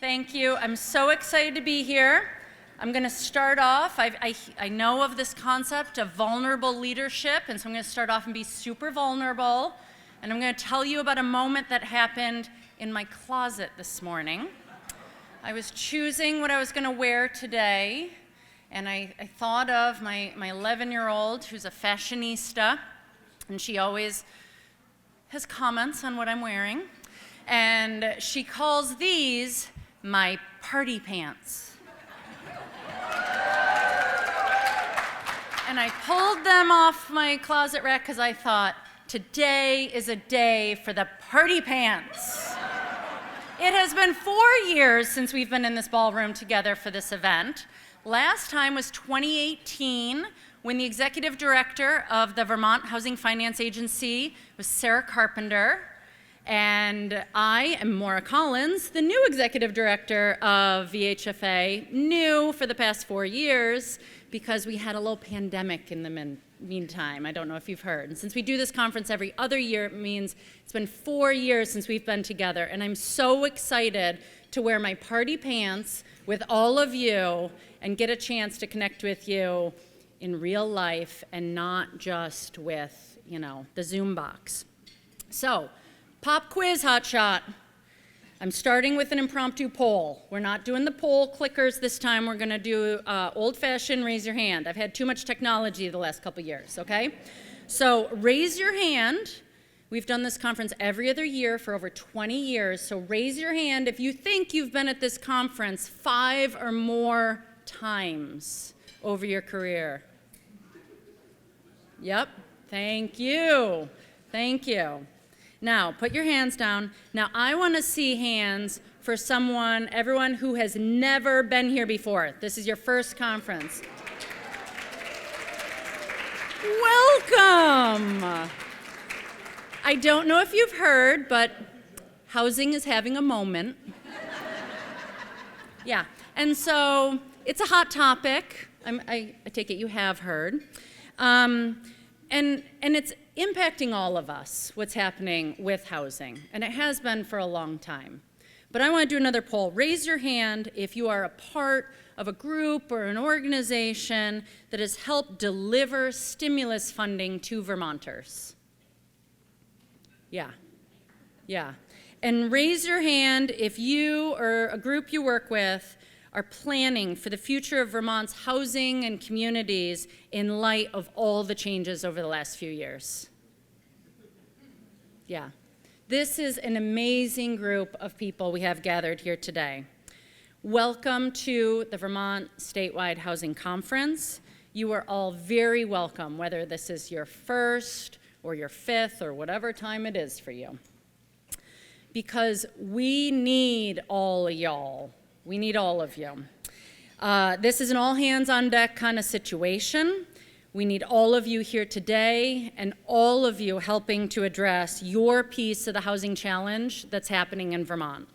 Thank you. I'm so excited to be here. I'm going to start off. I know of this concept of vulnerable leadership, and so I'm going to start off and be super vulnerable. And I'm going to tell you about a moment that happened in my closet this morning. I was choosing what I was going to wear today, and I thought of my 11-year-old who's a fashionista, and she always has comments on what I'm wearing. And she calls these my party pants. And I pulled them off my closet rack because I thought, today is a day for the party pants. It has been 4 years since we've been in this ballroom together for this event. Last time was 2018, when the executive director of the Vermont Housing Finance Agency was Sara Carpenter. And I am Maura Collins, the new executive director of VHFA, new for the past 4 years because we had a little pandemic in the meantime. I don't know if you've heard. And since we do this conference every other year, it means it's been 4 years since we've been together. And I'm so excited to wear my party pants with all of you and get a chance to connect with you in real life and not just with, the Zoom box. So, pop quiz, hotshot. I'm starting with an impromptu poll. We're not doing the poll clickers this time. We're going to do old-fashioned raise your hand. I've had too much technology the last couple years, okay? So raise your hand. We've done this conference every other year for over 20 years, so raise your hand if you think you've been at this conference 5 or more times over your career. Yep, thank you. Thank you. Now, put your hands down. Now, I want to see hands for everyone who has never been here before. This is your first conference. Welcome. I don't know if you've heard, but housing is having a moment. Yeah, and so it's a hot topic. I take it you have heard. And it's impacting all of us, what's happening with housing, and it has been for a long time. But I want to do another poll. Raise your hand if you are a part of a group or an organization that has helped deliver stimulus funding to Vermonters. Yeah. And raise your hand if you or a group you work with are planning for the future of Vermont's housing and communities in light of all the changes over the last few years. Yeah. This is an amazing group of people we have gathered here today. Welcome to the Vermont Statewide Housing Conference. You are all very welcome, whether this is your first or your fifth or whatever time it is for you. Because we need all of y'all. We need all of you. This is an all-hands-on-deck kind of situation. We need all of you here today and all of you helping to address your piece of the housing challenge that's happening in Vermont.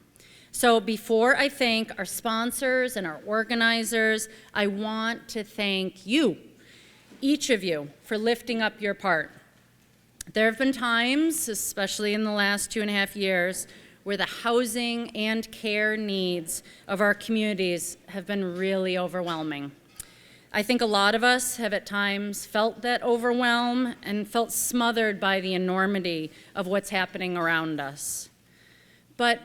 So before I thank our sponsors and our organizers, I want to thank you, each of you, for lifting up your part. There have been times, especially in the last 2.5 years, where the housing and care needs of our communities have been really overwhelming. I think a lot of us have at times felt that overwhelm and felt smothered by the enormity of what's happening around us. But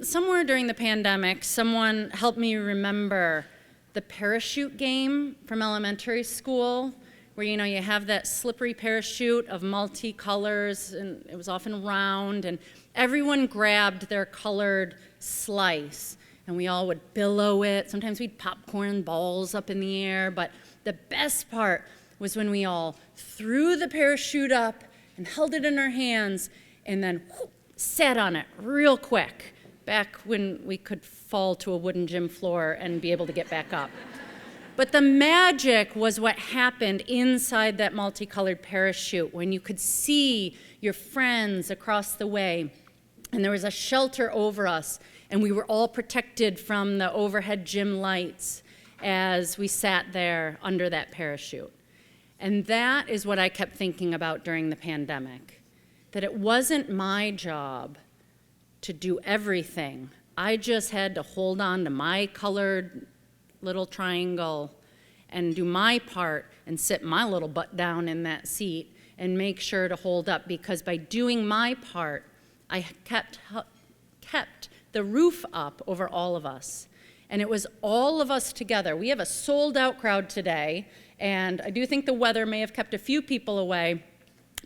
somewhere during the pandemic, someone helped me remember the parachute game from elementary school, where you have that slippery parachute of multi-colors, and it was often round, and everyone grabbed their colored slice, and we all would billow it. Sometimes we'd popcorn balls up in the air, but the best part was when we all threw the parachute up and held it in our hands and then sat on it real quick, back when we could fall to a wooden gym floor and be able to get back up. But the magic was what happened inside that multicolored parachute when you could see your friends across the way, and there was a shelter over us, and we were all protected from the overhead gym lights as we sat there under that parachute. And that is what I kept thinking about during the pandemic, that it wasn't my job to do everything. I just had to hold on to my colored little triangle and do my part and sit my little butt down in that seat and make sure to hold up, because by doing my part, I kept the roof up over all of us. And it was all of us together. We have a sold-out crowd today, and I do think the weather may have kept a few people away,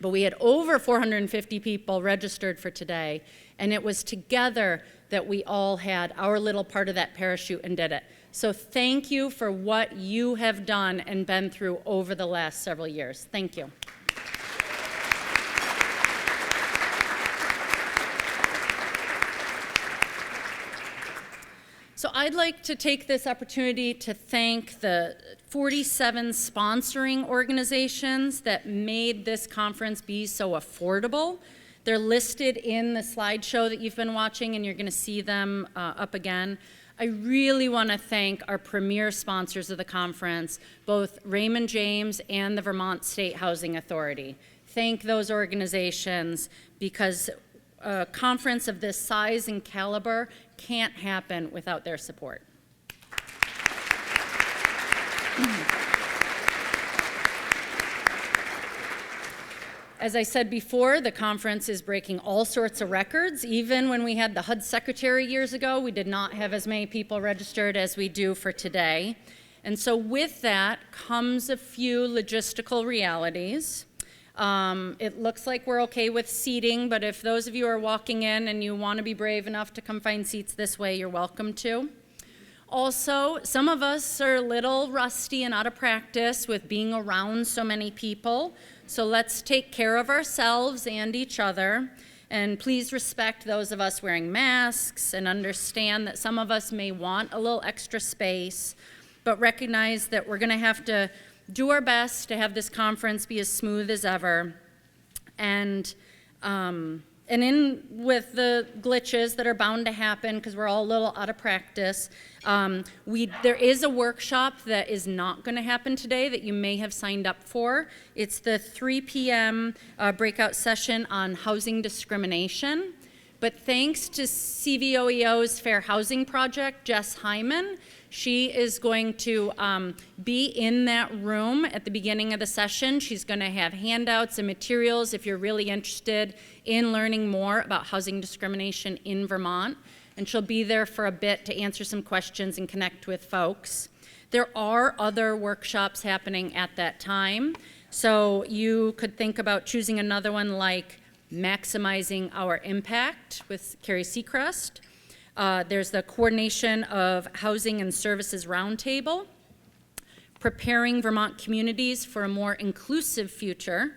but we had over 450 people registered for today, and it was together that we all had our little part of that parachute and did it. So thank you for what you have done and been through over the last several years. Thank you. So I'd like to take this opportunity to thank the 47 sponsoring organizations that made this conference be so affordable. They're listed in the slideshow that you've been watching, and you're going to see them up again. I really want to thank our premier sponsors of the conference, both Raymond James and the Vermont State Housing Authority. Thank those organizations, because a conference of this size and caliber can't happen without their support. As I said before, the conference is breaking all sorts of records. Even when we had the HUD secretary years ago, we did not have as many people registered as we do for today. And so with that comes a few logistical realities. It looks like we're okay with seating, but if those of you are walking in and you want to be brave enough to come find seats this way, you're welcome to. Also, some of us are a little rusty and out of practice with being around so many people, so let's take care of ourselves and each other, and please respect those of us wearing masks and understand that some of us may want a little extra space, but recognize that we're going to have to do our best to have this conference be as smooth as ever. And in with the glitches that are bound to happen, because we're all a little out of practice, there is a workshop that is not going to happen today that you may have signed up for. It's the 3 p.m. Breakout session on housing discrimination. But thanks to CVOEO's Fair Housing Project, Jess Hyman, she is going to be in that room at the beginning of the session. She's going to have handouts and materials if you're really interested in learning more about housing discrimination in Vermont. And she'll be there for a bit to answer some questions and connect with folks. There are other workshops happening at that time. So you could think about choosing another one like Maximizing Our Impact with Carrie Seacrest. There's the Coordination of Housing and Services Roundtable, Preparing Vermont Communities for a More Inclusive Future,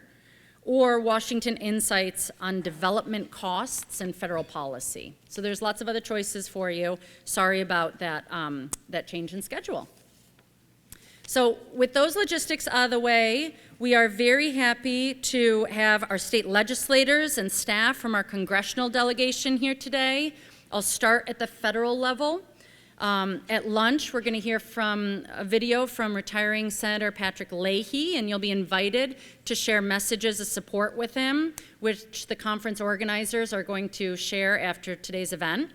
or Washington Insights on Development Costs and Federal Policy. So there's lots of other choices for you. Sorry about that, that change in schedule. So with those logistics out of the way, we are very happy to have our state legislators and staff from our congressional delegation here today. I'll start at the federal level. At lunch, we're going to hear from a video from retiring Senator Patrick Leahy, and you'll be invited to share messages of support with him, which the conference organizers are going to share after today's event.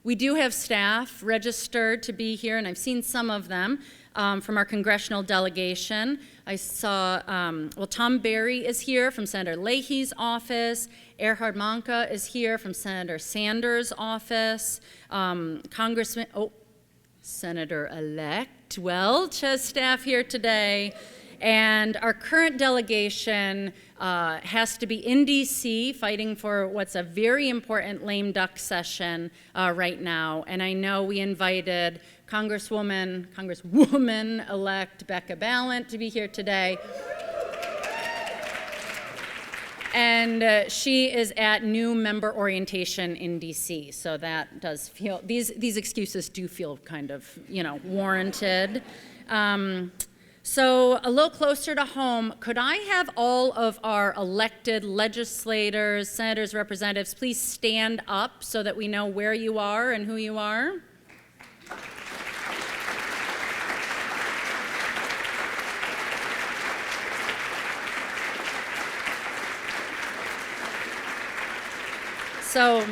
We do have staff registered to be here, and I've seen some of them from our congressional delegation. I saw, Tom Berry is here from Senator Leahy's office. Erhard Manka is here from Senator Sanders' office. Senator-elect Welch has staff here today. And our current delegation has to be in DC fighting for what's a very important lame duck session right now. And I know we invited Congresswoman-elect Becca Balint to be here today. And she is at new member orientation in DC, so that does feel, these excuses do feel kind of, warranted. So a little closer to home, could I have all of our elected legislators, senators, representatives, please stand up so that we know where you are and who you are? So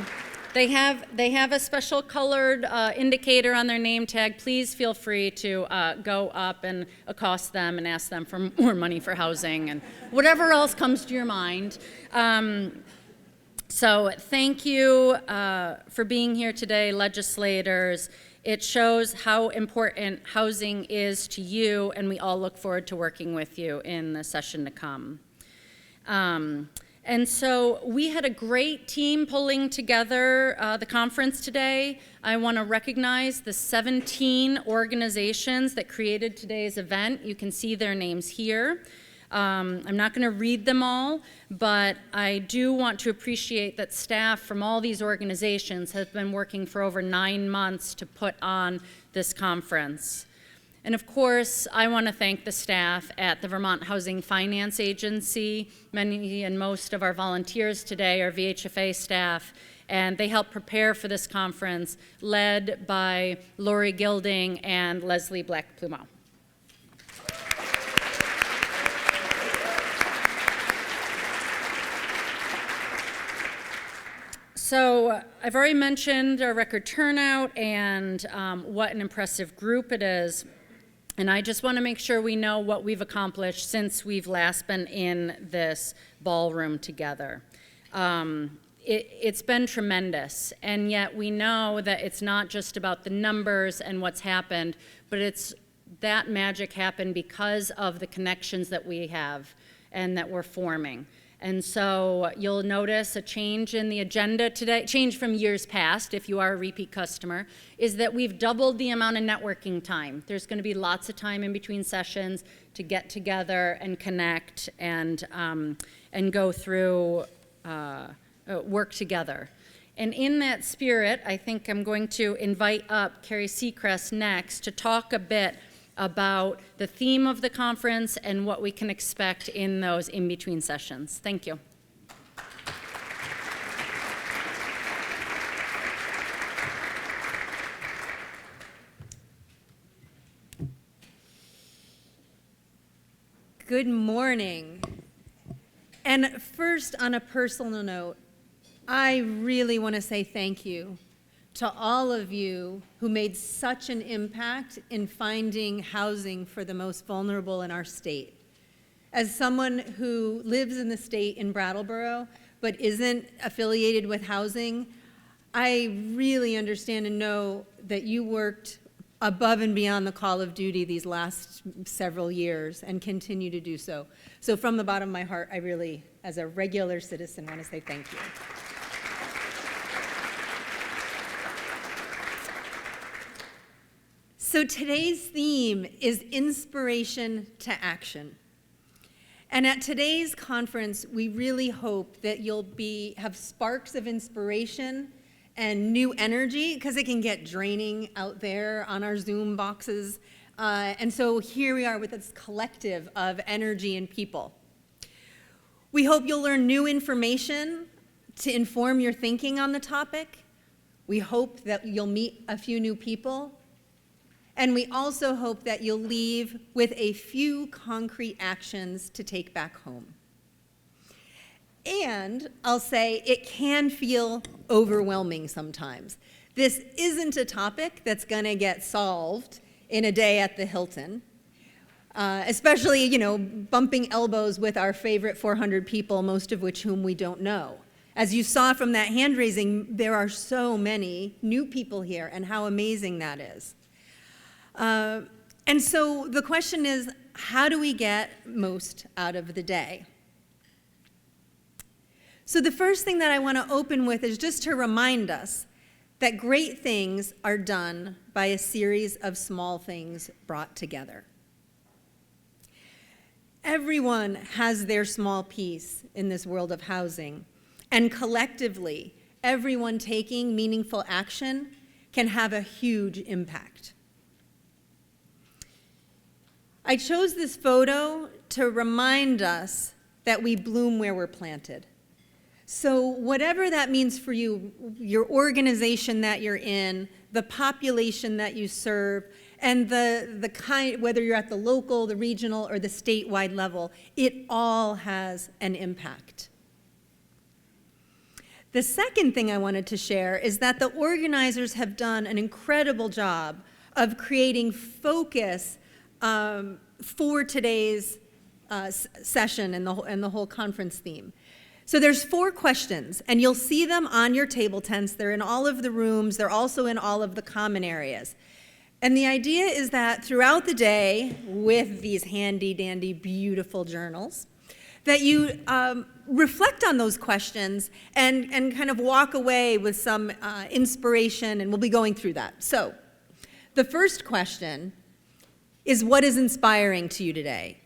They have a special colored indicator on their name tag. Please feel free to go up and accost them and ask them for more money for housing and whatever else comes to your mind. So thank you for being here today, legislators. It shows how important housing is to you, and we all look forward to working with you in the session to come. And so we had a great team pulling together the conference today. I want to recognize the 17 organizations that created today's event. You can see their names here. I'm not going to read them all, but I do want to appreciate that staff from all these organizations have been working for over 9 months to put on this conference. And of course, I want to thank the staff at the Vermont Housing Finance Agency. Many and most of our volunteers today are VHFA staff, and they helped prepare for this conference, led by Lori Gilding and Leslie Black-Plumeau. So I've already mentioned our record turnout and what an impressive group it is. And I just want to make sure we know what we've accomplished since we've last been in this ballroom together. It's been tremendous, and yet we know that it's not just about the numbers and what's happened, but it's that magic happened because of the connections that we have and that we're forming. And so you'll notice a change in the agenda today, change from years past, if you are a repeat customer, is that we've doubled the amount of networking time. There's going to be lots of time in between sessions to get together and connect and go through, work together. And in that spirit, I think I'm going to invite up Carrie Seacrest next to talk a bit about the theme of the conference and what we can expect in those in-between sessions. Thank you. Good morning. And first, on a personal note, I really want to say thank you to all of you who made such an impact in finding housing for the most vulnerable in our state. As someone who lives in the state in Brattleboro but isn't affiliated with housing, I really understand and know that you worked above and beyond the call of duty these last several years and continue to do so. So from the bottom of my heart, I really, as a regular citizen, want to say thank you. So today's theme is inspiration to action. And at today's conference, we really hope that you'll have sparks of inspiration and new energy, because it can get draining out there on our Zoom boxes. And so here we are with this collective of energy and people. We hope you'll learn new information to inform your thinking on the topic. We hope that you'll meet a few new people. And we also hope that you'll leave with a few concrete actions to take back home. And I'll say it can feel overwhelming sometimes. This isn't a topic that's going to get solved in a day at the Hilton, especially, bumping elbows with our favorite 400 people, most of whom we don't know. As you saw from that hand raising, there are so many new people here, and how amazing that is. And so the question is, how do we get most out of the day? So the first thing that I want to open with is just to remind us that great things are done by a series of small things brought together. Everyone has their small piece in this world of housing, and collectively, everyone taking meaningful action can have a huge impact. I chose this photo to remind us that we bloom where we're planted. So whatever that means for you, your organization that you're in, the population that you serve, and the kind, whether you're at the local, the regional, or the statewide level, it all has an impact. The second thing I wanted to share is that the organizers have done an incredible job of creating focus for today's session and the whole conference theme. So there's 4 questions, and you'll see them on your table tents. They're in all of the rooms. They're also in all of the common areas. And the idea is that throughout the day, with these handy-dandy, beautiful journals, that you reflect on those questions and kind of walk away with some inspiration, and we'll be going through that. So the first question is, what is inspiring to you today?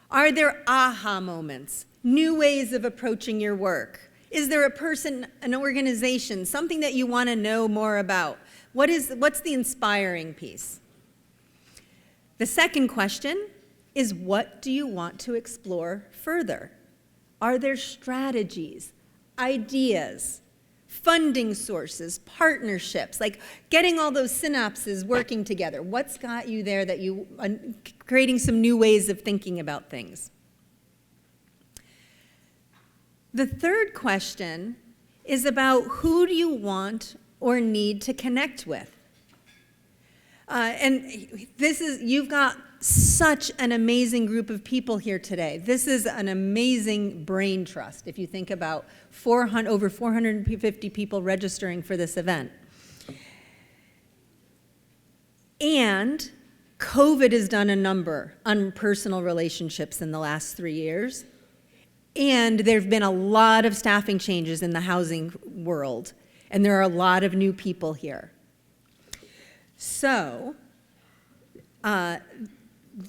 Are there aha moments, new ways of approaching your work? Is there a person, an organization, something that you want to know more about? What's the inspiring piece? The second question is, what do you want to explore further? Are there strategies, ideas, funding sources, partnerships, like getting all those synapses working together? What's got you there that you creating some new ways of thinking about things? The third question is about, who do you want or need to connect with? And you've got such an amazing group of people here today. This is an amazing brain trust, if you think about over 450 people registering for this event. And COVID has done a number on personal relationships in the last 3 years. And there have been a lot of staffing changes in the housing world. And there are a lot of new people here. So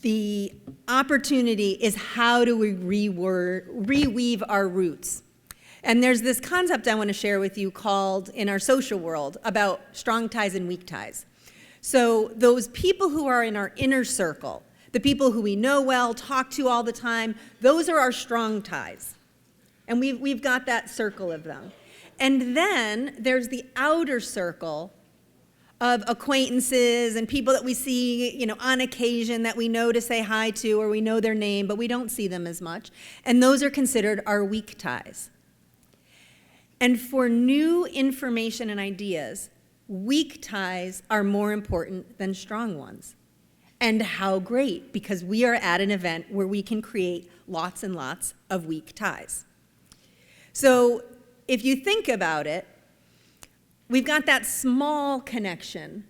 the opportunity is, how do we reweave our roots? And there's this concept I want to share with you called, in our social world, about strong ties and weak ties. So those people who are in our inner circle, the people who we know well, talk to all the time, those are our strong ties. And we've got that circle of them. And then there's the outer circle of acquaintances and people that we see, on occasion, that we know to say hi to, or we know their name, but we don't see them as much. And those are considered our weak ties. And for new information and ideas, weak ties are more important than strong ones. And how great, because we are at an event where we can create lots and lots of weak ties. So if you think about it, we've got that small connection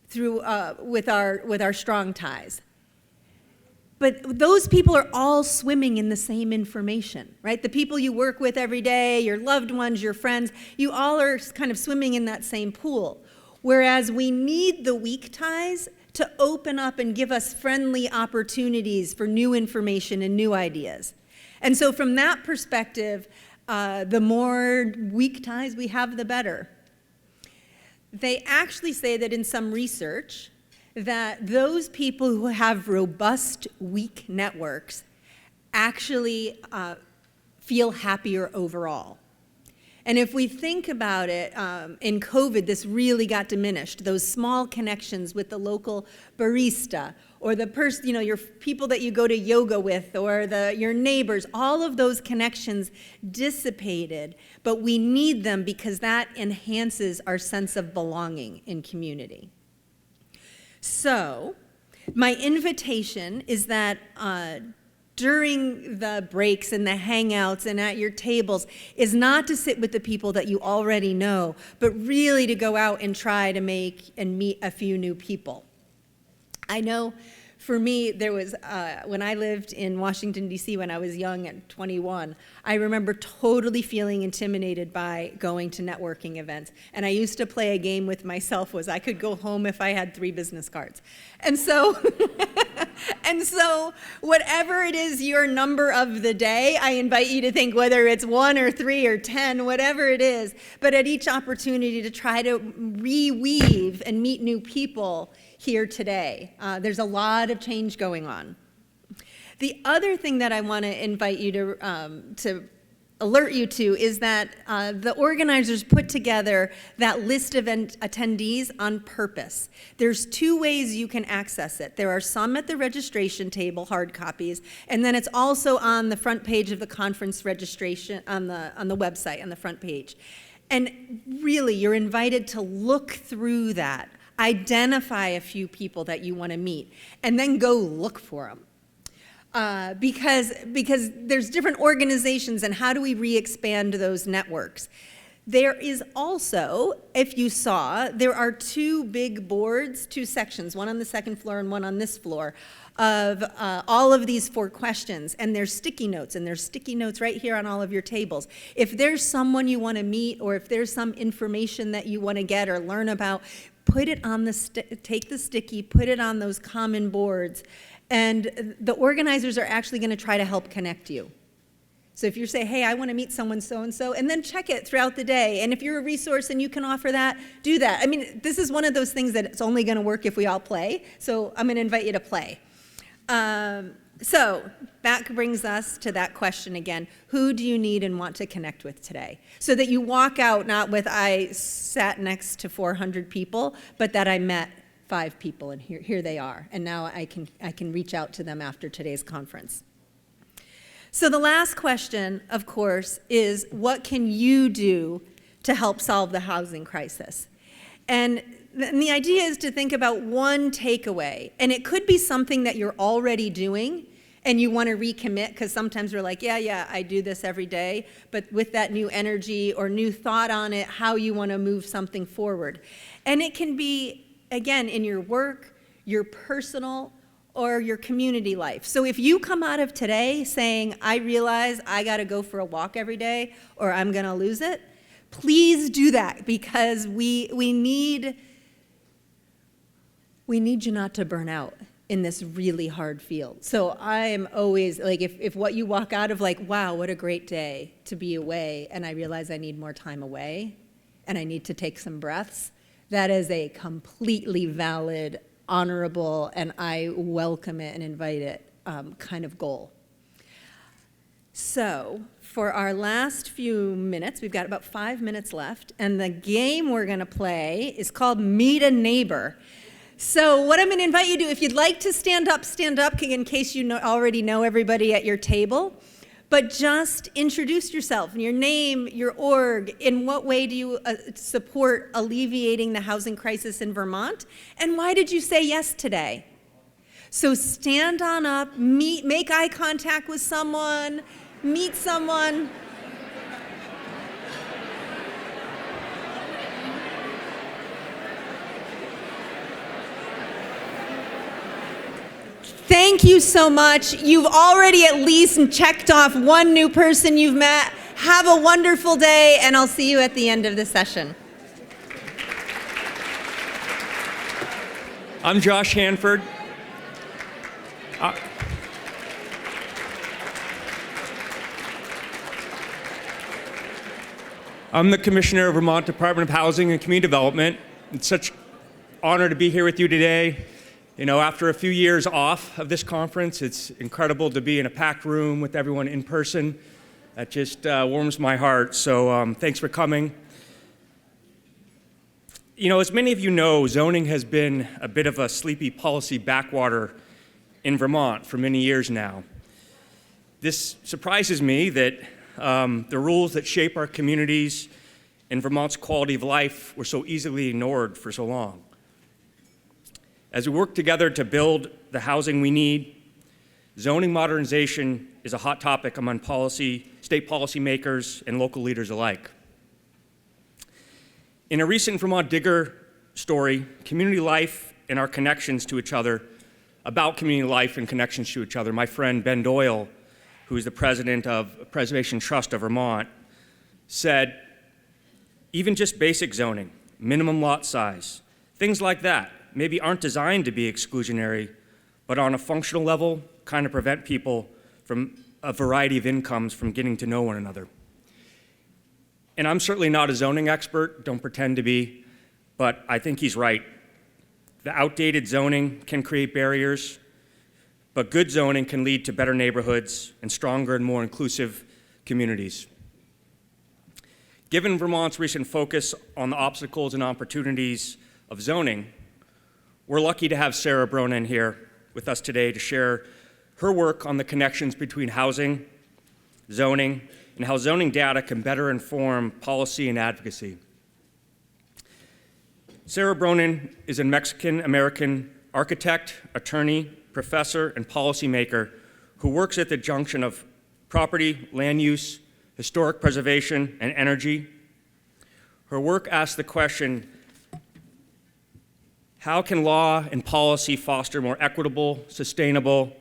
through with our strong ties. But those people are all swimming in the same information, right? The people you work with every day, your loved ones, your friends, you all are kind of swimming in that same pool. Whereas we need the weak ties to open up and give us friendly opportunities for new information and new ideas. And so from that perspective, the more weak ties we have, the better. They actually say that in some research, that those people who have robust, weak networks actually feel happier overall. And if we think about it, in COVID, this really got diminished. Those small connections with the local barista, or the person, your people that you go to yoga with, or your neighbors, all of those connections dissipated, but we need them because that enhances our sense of belonging in community. So, my invitation is that during the breaks and the hangouts and at your tables is not to sit with the people that you already know, but really to go out and try to make and meet a few new people. I know for me, there was, when I lived in Washington, D.C. when I was young at 21, I remember totally feeling intimidated by going to networking events. And I used to play a game with myself, was I could go home if I had 3 business cards. And so, whatever it is your number of the day, I invite you to think whether it's 1 or 3 or 10, whatever it is, but at each opportunity to try to reweave and meet new people here today. There's a lot of change going on. The other thing that I want to invite you to alert you to is that the organizers put together that list of attendees on purpose. There's 2 ways you can access it. There are some at the registration table, hard copies, and then it's also on the front page of the conference registration on the website, on the front page. And really, you're invited to look through that, identify a few people that you want to meet, and then go look for them. Because there's different organizations, and how do we re-expand those networks? There is also, if you saw, there are two big boards, two sections, one on the second floor and one on this floor, of all of these 4 questions, and there's sticky notes, and there's sticky notes right here on all of your tables. If there's someone you want to meet, or if there's some information that you want to get or learn about, put it on take the sticky, put it on those common boards, and the organizers are actually going to try to help connect you. So if you say, hey, I want to meet someone so-and-so, and then check it throughout the day. And if you're a resource and you can offer that, do that. I mean, this is one of those things that it's only going to work if we all play. So I'm going to invite you to play. So that brings us to that question again. Who do you need and want to connect with today? So that you walk out not with, I sat next to 400 people, but that I met 5 people, and here they are. And now I can reach out to them after today's conference. So the last question, of course, is what can you do to help solve the housing crisis? And the idea is to think about one takeaway. And it could be something that you're already doing and you want to recommit, because sometimes we're like, yeah, I do this every day. But with that new energy or new thought on it, how you want to move something forward. And it can be, again, in your work, your personal, or your community life. So if you come out of today saying, I realize I got to go for a walk every day or I'm going to lose it, please do that, because we need you not to burn out in this really hard field. So I am always, like, if what you walk out of like, wow, what a great day to be away, and I realize I need more time away and I need to take some breaths, that is a completely valid, honorable, and I welcome it and invite it kind of goal. So for our last few minutes, we've got about 5 minutes left, and the game we're going to play is called Meet a Neighbor. So what I'm going to invite you to do, if you'd like to stand up in case you already know everybody at your table. But just introduce yourself, your name, your org, in what way do you support alleviating the housing crisis in Vermont, and why did you say yes today? So stand on up, make eye contact with someone, meet someone. Thank you so much. You've already at least checked off one new person you've met. Have a wonderful day, and I'll see you at the end of the session. I'm Josh Hanford. I'm the Commissioner of Vermont Department of Housing and Community Development. It's such an honor to be here with you today. You know, after a few years off of this conference, it's incredible to be in a packed room with everyone in person. That just warms my heart, so thanks for coming. You know, as many of you know, zoning has been a bit of a sleepy policy backwater in Vermont for many years now. This surprises me that the rules that shape our communities and Vermont's quality of life were so easily ignored for so long. As we work together to build the housing we need, zoning modernization is a hot topic among state policymakers and local leaders alike. In a recent Vermont Digger story, community life and our connections to each other, about community life and connections to each other, my friend Ben Doyle, who is the president of Preservation Trust of Vermont, said, even just basic zoning, minimum lot size, things like that, maybe aren't designed to be exclusionary, but on a functional level, kind of prevent people from a variety of incomes from getting to know one another. And I'm certainly not a zoning expert, don't pretend to be, but I think he's right. The outdated zoning can create barriers, but good zoning can lead to better neighborhoods and stronger and more inclusive communities. Given Vermont's recent focus on the obstacles and opportunities of zoning, we're lucky to have Sara Bronin here with us today to share her work on the connections between housing, zoning, and how zoning data can better inform policy and advocacy. Sara Bronin is a Mexican-American architect, attorney, professor, and policymaker who works at the junction of property, land use, historic preservation, and energy. Her work asks the question, how can law and policy foster more equitable, sustainable,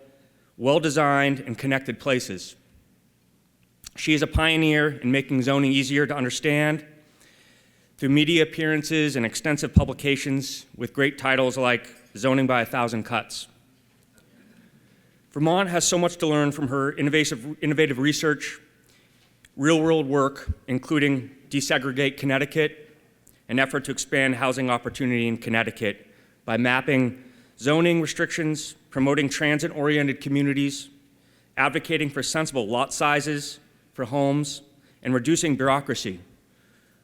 well-designed, and connected places? She is a pioneer in making zoning easier to understand through media appearances and extensive publications with great titles like Zoning by 1,000 Cuts. Vermont has so much to learn from her innovative research, real-world work, including Desegregate Connecticut, an effort to expand housing opportunity in Connecticut by mapping zoning restrictions, promoting transit-oriented communities, advocating for sensible lot sizes for homes, and reducing bureaucracy,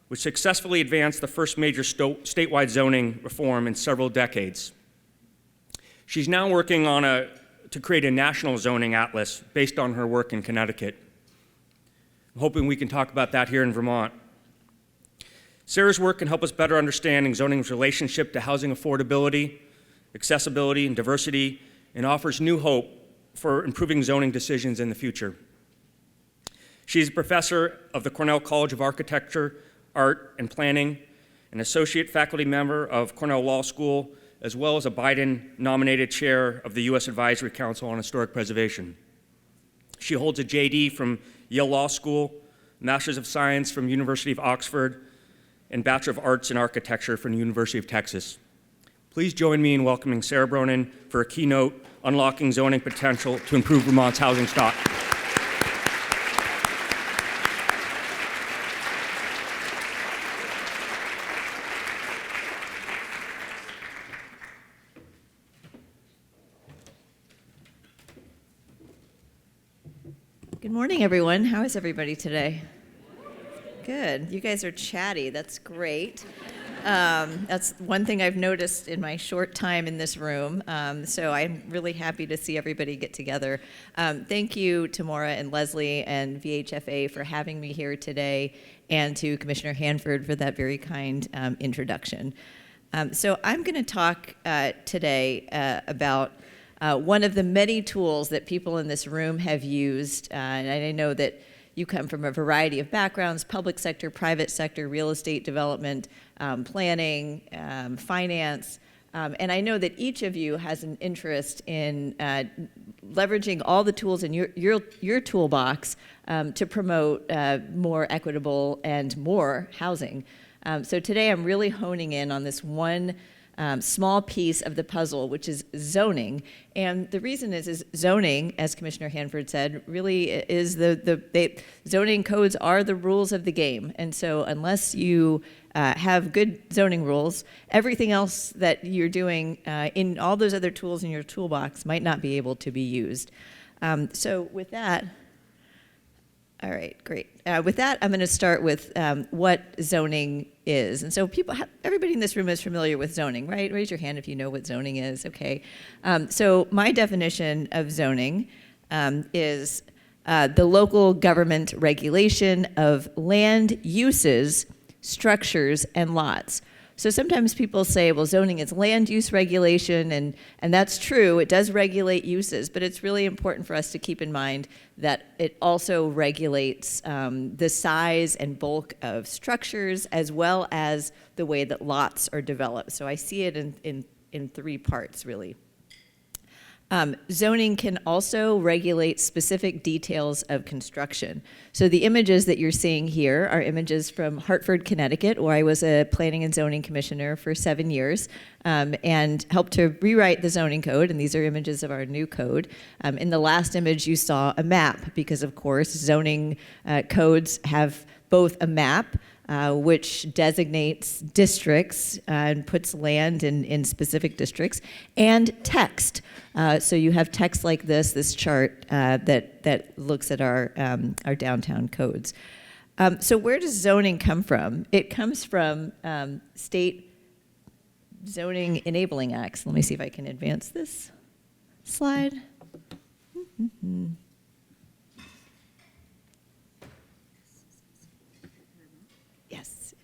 which successfully advanced the first major statewide zoning reform in several decades. She's now working to create a national zoning atlas based on her work in Connecticut. I'm hoping we can talk about that here in Vermont. Sara's work can help us better understand zoning's relationship to housing affordability, accessibility, and diversity, and offers new hope for improving zoning decisions in the future. She's a professor of the Cornell College of Architecture, Art, and Planning, an associate faculty member of Cornell Law School, as well as a Biden-nominated chair of the U.S. Advisory Council on Historic Preservation. She holds a JD from Yale Law School, Master's of Science from University of Oxford, and Bachelor of Arts in Architecture from the University of Texas. Please join me in welcoming Sara Bronin for a keynote, Unlocking Zoning Potential to Improve Vermont's Housing Stock. Good morning, everyone. How is everybody today? Good. You guys are chatty. That's great. That's one thing I've noticed in my short time in this room. So I'm really happy to see everybody get together. Thank you to Maura and Leslie and VHFA for having me here today, and to Commissioner Hanford for that very kind introduction. So I'm going to talk today about one of the many tools that people in this room have used, and I know that you come from a variety of backgrounds: public sector, private sector, real estate development, planning, finance, and I know that each of you has an interest in leveraging all the tools in your toolbox to promote more equitable and more housing. So today I'm really honing in on this one small piece of the puzzle, which is zoning. And the reason is zoning, as Commissioner Hanford said, really is zoning codes are the rules of the game. And so unless you have good zoning rules, everything else that you're doing in all those other tools in your toolbox might not be able to be used. So with that, all right, great. With that, I'm going to start with what zoning is. And so everybody in this room is familiar with zoning, right? Raise your hand if you know what zoning is, okay. So my definition of zoning is the local government regulation of land uses, structures, and lots. So sometimes people say, well, zoning is land use regulation, and that's true. It does regulate uses, but it's really important for us to keep in mind that it also regulates the size and bulk of structures, as well as the way that lots are developed. So I see it in three parts, really. Zoning can also regulate specific details of construction. So the images that you're seeing here are images from Hartford, Connecticut, where I was a planning and zoning commissioner for 7 years and helped to rewrite the zoning code, and these are images of our new code. In the last image, you saw a map, because of course zoning codes have both a map, which designates districts and puts land in specific districts, and text. So you have text like this chart that looks at our downtown codes. So where does zoning come from? It comes from state zoning enabling acts. Let me see if I can advance this slide.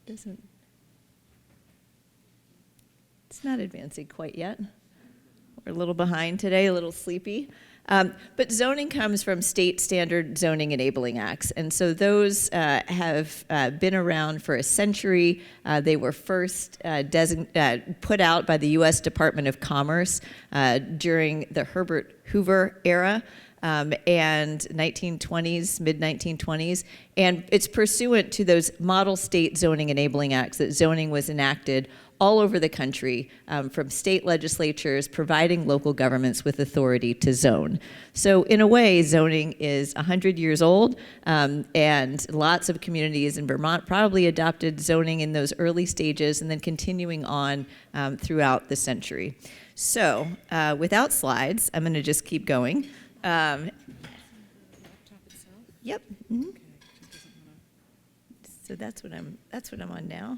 Doesn't. It's not advancing quite yet. We're a little behind today, a little sleepy. But zoning comes from state standard zoning enabling acts. And so those have been around for a century. They were first put out by the U.S. Department of Commerce during the Herbert Hoover era. And 1920s, mid-1920s, and it's pursuant to those model state zoning enabling acts that zoning was enacted all over the country from state legislatures providing local governments with authority to zone. So in a way, zoning is 100 years old, and lots of communities in Vermont probably adopted zoning in those early stages and then continuing on throughout the century. So without slides, I'm going to just keep going. Yep. Mm-hmm. So that's what I'm on now.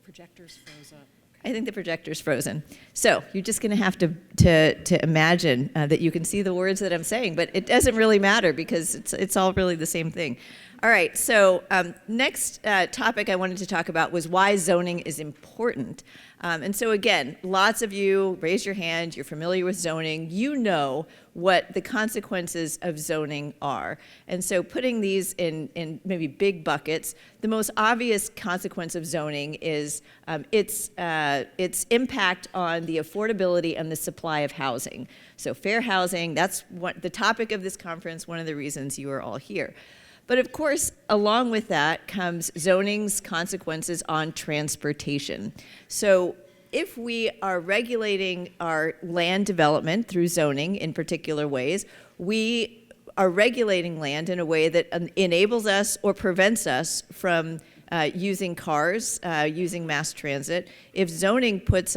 Projector's froze up. I think the projector's frozen. So you're just going to have to imagine that you can see the words that I'm saying, but it doesn't really matter because it's all really the same thing. All right, so next topic I wanted to talk about was why zoning is important. And so again, lots of you raise your hand, you're familiar with zoning, you know what the consequences of zoning are. And so putting these in maybe big buckets, the most obvious consequence of zoning is its impact on the affordability and the supply of housing. So fair housing, that's what the topic of this conference, one of the reasons you are all here. But of course, along with that comes zoning's consequences on transportation. So if we are regulating our land development through zoning in particular ways, we are regulating land in a way that enables us or prevents us from using cars, using mass transit. If zoning puts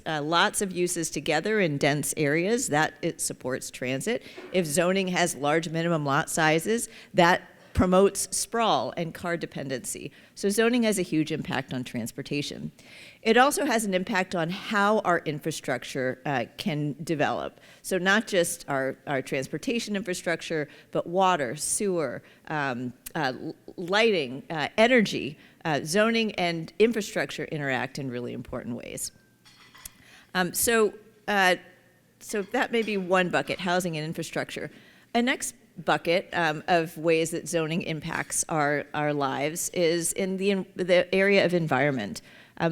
lots of uses together in dense areas, that it supports transit. If zoning has large minimum lot sizes, that promotes sprawl and car dependency. So zoning has a huge impact on transportation. It also has an impact on how our infrastructure can develop. So not just our transportation infrastructure, but water, sewer, lighting, energy. Zoning and infrastructure interact in really important ways. So that may be one bucket, housing and infrastructure. A next bucket of ways that zoning impacts our lives is in the area of environment.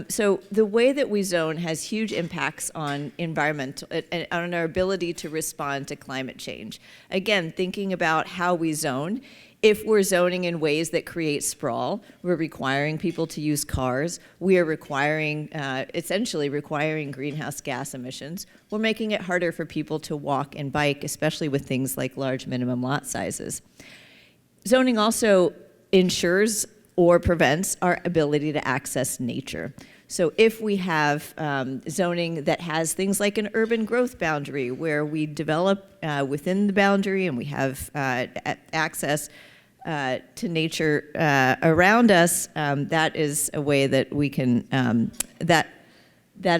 So the way that we zone has huge impacts on environmental, on our ability to respond to climate change. Again, thinking about how we zone, if we're zoning in ways that create sprawl, we're requiring people to use cars, we are essentially requiring greenhouse gas emissions, we're making it harder for people to walk and bike, especially with things like large minimum lot sizes. Zoning also ensures or prevents our ability to access nature. So if we have zoning that has things like an urban growth boundary where we develop within the boundary and we have access to nature around us, that is a way that we can, that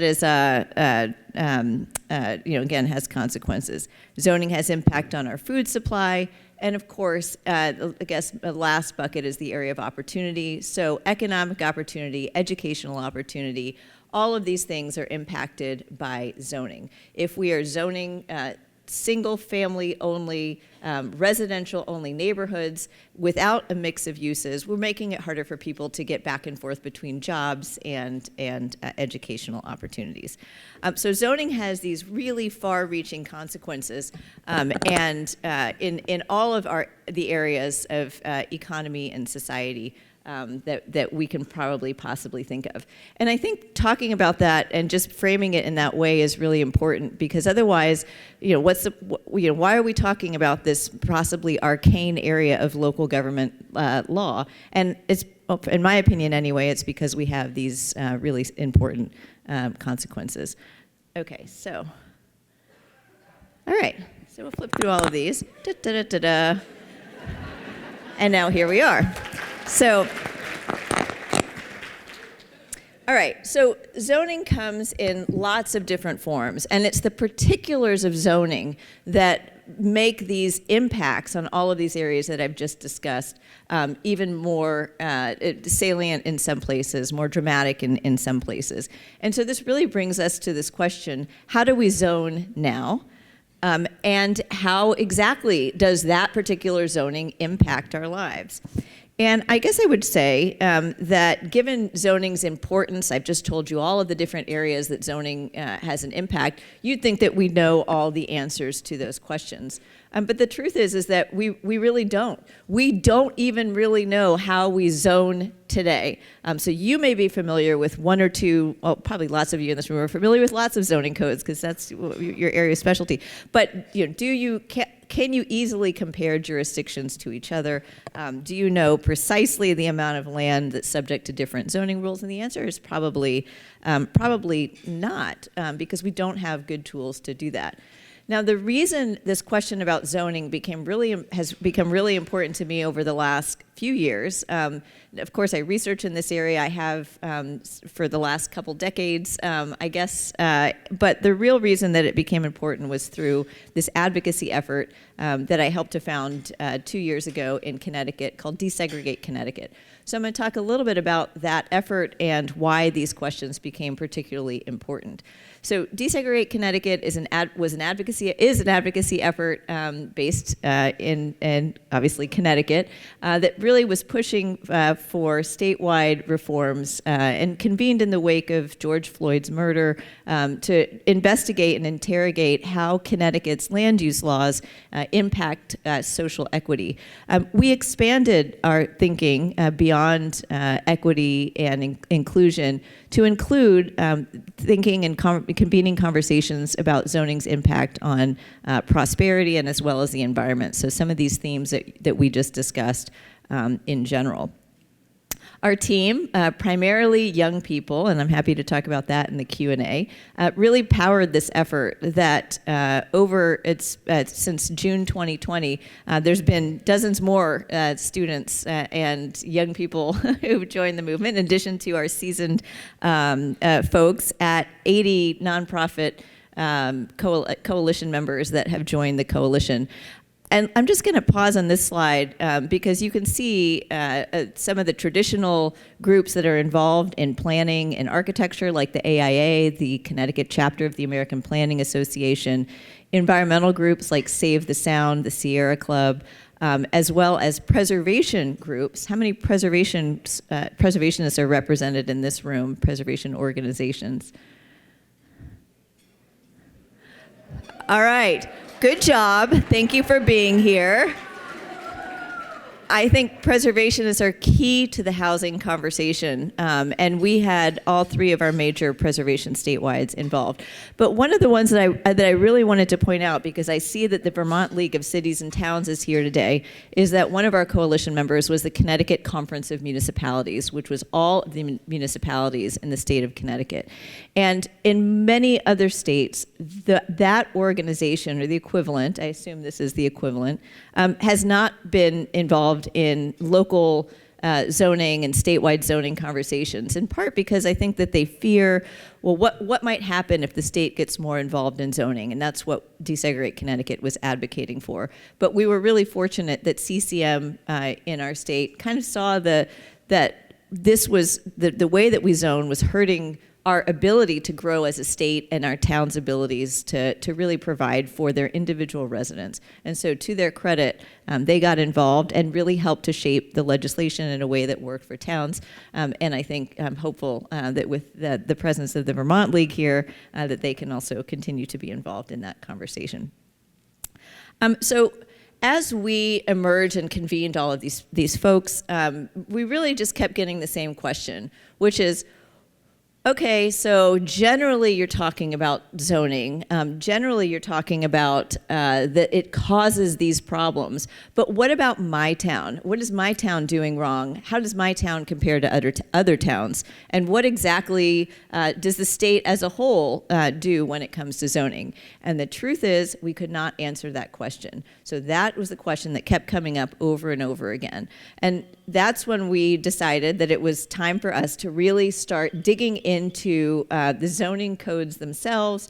is, again, has consequences. Zoning has impact on our food supply. And of course, I guess the last bucket is the area of opportunity. So economic opportunity, educational opportunity, all of these things are impacted by zoning. If we are zoning single family only, residential only neighborhoods without a mix of uses, we're making it harder for people to get back and forth between jobs and educational opportunities. So zoning has these really far-reaching consequences, and in all of the areas of economy and society that we can probably possibly think of. And I think talking about that and just framing it in that way is really important, because otherwise, why are we talking about this possibly arcane area of local government law? And it's, in my opinion anyway, it's because we have these really important consequences. Okay, so, all right, so we'll flip through all of these. Da-da-da-da-da. And now here we are. So, all right, so zoning comes in lots of different forms, and it's the particulars of zoning that make these impacts on all of these areas that I've just discussed even more salient in some places, more dramatic in some places. And so this really brings us to this question: how do we zone now? And how exactly does that particular zoning impact our lives? And I guess I would say that given zoning's importance, I've just told you all of the different areas that zoning has an impact, you'd think that we know all the answers to those questions. But the truth is that we really don't. We don't even really know how we zone today. So you may be familiar with one or two, well, probably lots of you in this room are familiar with lots of zoning codes because that's your area of specialty. But can you easily compare jurisdictions to each other? Do you know precisely the amount of land that's subject to different zoning rules? And the answer is probably not, because we don't have good tools to do that. Now, the reason this question about zoning has become really important to me over the last few years, of course, I research in this area. I have for the last couple decades, I guess. But the real reason that it became important was through this advocacy effort that I helped to found 2 years ago in Connecticut called Desegregate Connecticut. So I'm going to talk a little bit about that effort and why these questions became particularly important. So Desegregate Connecticut is an advocacy effort based in obviously Connecticut that really was pushing for statewide reforms and convened in the wake of George Floyd's murder to investigate and interrogate how Connecticut's land use laws impact social equity. We expanded our thinking beyond equity and inclusion to include thinking and convening conversations about zoning's impact on prosperity and as well as the environment. So some of these themes that we just discussed in general. Our team, primarily young people, and I'm happy to talk about that in the Q&A, really powered this effort that since June 2020, there's been dozens more students and young people who've joined the movement, in addition to our seasoned folks at 80 nonprofit coalition members that have joined the coalition. And I'm just going to pause on this slide because you can see some of the traditional groups that are involved in planning and architecture, like the AIA, the Connecticut chapter of the American Planning Association, environmental groups like Save the Sound, the Sierra Club, as well as preservation groups. How many preservationists are represented in this room, preservation organizations? All right. Good job. Thank you for being here. I think preservationists are key to the housing conversation, and we had all three of our major preservation statewides involved. But one of the ones that I really wanted to point out, because I see that the Vermont League of Cities and Towns is here today, is that one of our coalition members was the Connecticut Conference of Municipalities, which was all of the municipalities in the state of Connecticut. And in many other states, that organization, or the equivalent, I assume this is the equivalent, has not been involved in local zoning and statewide zoning conversations, in part because I think that they fear, well, what might happen if the state gets more involved in zoning? And that's what Desegregate Connecticut was advocating for. But we were really fortunate that CCM in our state kind of saw that this was, the way that we zone was hurting our ability to grow as a state and our town's abilities to really provide for their individual residents. And so to their credit, they got involved and really helped to shape the legislation in a way that worked for towns. And I think I'm hopeful that with the presence of the Vermont League here, that they can also continue to be involved in that conversation. So as we emerged and convened all of these folks, we really just kept getting the same question, which is, okay, so generally you're talking about zoning. Generally you're talking about that it causes these problems. But what about my town? What is my town doing wrong? How does my town compare to other towns? And what exactly does the state as a whole do when it comes to zoning? And the truth is, we could not answer that question. So that was the question that kept coming up over and over again. And that's when we decided that it was time for us to really start digging into the zoning codes themselves,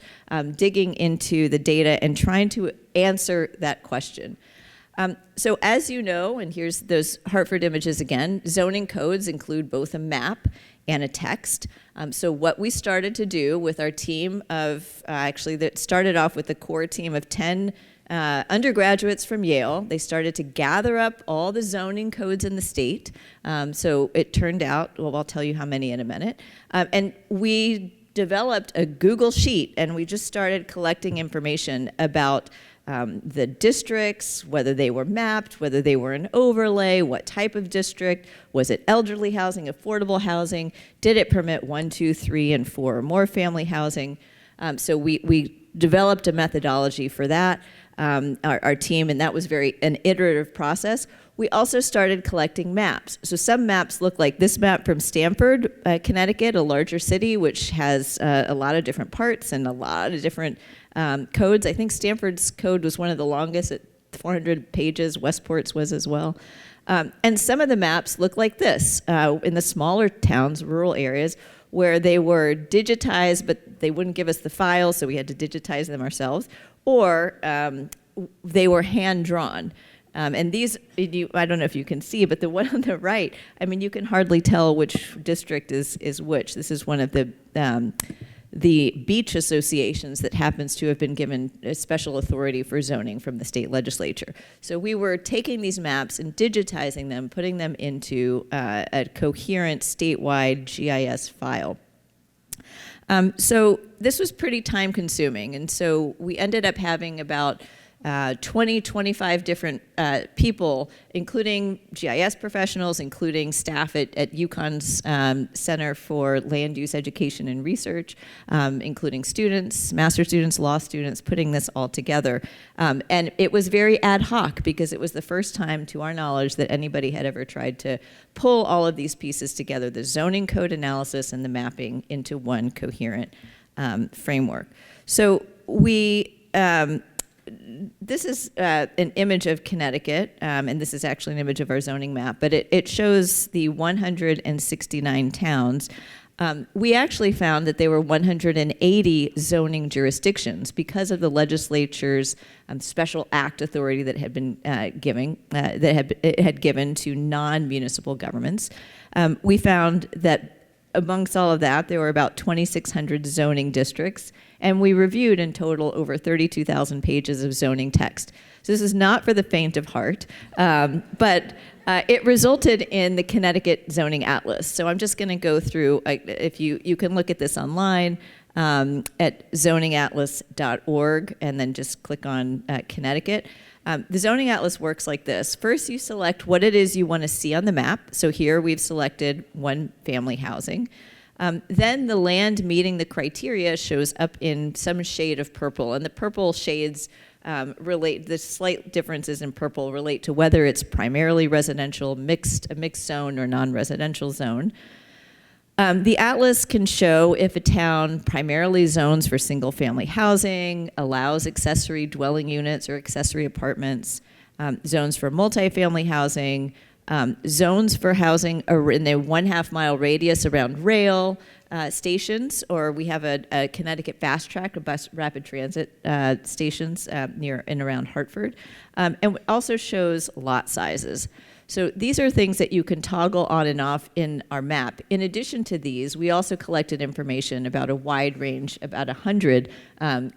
digging into the data, and trying to answer that question. So as you know, and here's those Hartford images again, zoning codes include both a map and a text. So what we started to do with our team of, actually that started off with a core team of 10 undergraduates from Yale. They started to gather up all the zoning codes in the state. So it turned out, well, I'll tell you how many in a minute. And we developed a Google Sheet, and we just started collecting information about the districts, whether they were mapped, whether they were an overlay, what type of district, was it elderly housing, affordable housing, did it permit 1, 2, 3, and 4 or more family housing? So we developed a methodology for that, our team, and that was an iterative process. We also started collecting maps. So some maps look like this map from Stamford, Connecticut, a larger city, which has a lot of different parts and a lot of different codes. I think Stanford's code was one of the longest at 400 pages. Westport's was as well. And some of the maps look like this in the smaller towns, rural areas, where they were digitized, but they wouldn't give us the files, so we had to digitize them ourselves, or they were hand-drawn. And these, I don't know if you can see, but the one on the right, I mean, you can hardly tell which district is which. This is one of the beach associations that happens to have been given a special authority for zoning from the state legislature. So we were taking these maps and digitizing them, putting them into a coherent statewide GIS file. So this was pretty time consuming, and so we ended up having about 20, 25 different people, including GIS professionals, including staff at UConn's Center for Land Use Education and Research, including students, master's students, law students, putting this all together. And it was very ad hoc because it was the first time, to our knowledge, that anybody had ever tried to pull all of these pieces together, the zoning code analysis and the mapping, into one coherent framework. So this is an image of Connecticut, and this is actually an image of our zoning map, but it shows the 169 towns. We actually found that there were 180 zoning jurisdictions because of the legislature's special act authority that had been it had given to non-municipal governments. We found that amongst all of that, there were about 2,600 zoning districts, and we reviewed in total over 32,000 pages of zoning text. So this is not for the faint of heart, but it resulted in the Connecticut Zoning Atlas. So I'm just going to go through, if you can look at this online at zoningatlas.org, and then just click on Connecticut. The Zoning Atlas works like this. First, you select what it is you want to see on the map. So here we've selected one family housing. Then the land meeting the criteria shows up in some shade of purple. And the purple shades the slight differences in purple relate to whether it's primarily residential, a mixed zone, or non-residential zone. The atlas can show if a town primarily zones for single-family housing, allows accessory dwelling units or accessory apartments, zones for multifamily housing, zones for housing in the 1/2 mile radius around rail stations, or we have a Connecticut Fast Track, a bus rapid transit stations near and around Hartford, and it also shows lot sizes. So these are things that you can toggle on and off in our map. In addition to these, we also collected information about a wide range, about 100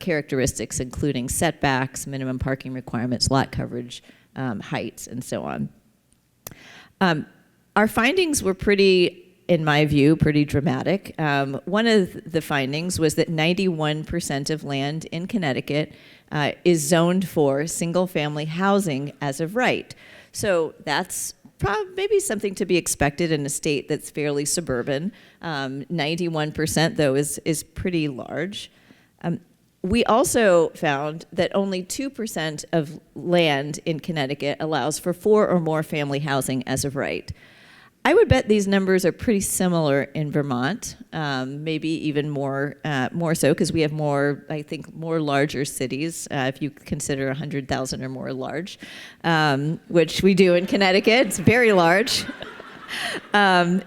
characteristics, including setbacks, minimum parking requirements, lot coverage, heights, and so on. Our findings were in my view, pretty dramatic. One of the findings was that 91% of land in Connecticut is zoned for single-family housing as of right. So that's maybe something to be expected in a state that's fairly suburban. 91%, though, is pretty large. We also found that only 2% of land in Connecticut allows for 4 or more family housing as of right. I would bet these numbers are pretty similar in Vermont, maybe even more so, because we have more larger cities, if you consider 100,000 or more large, which we do in Connecticut. It's very large.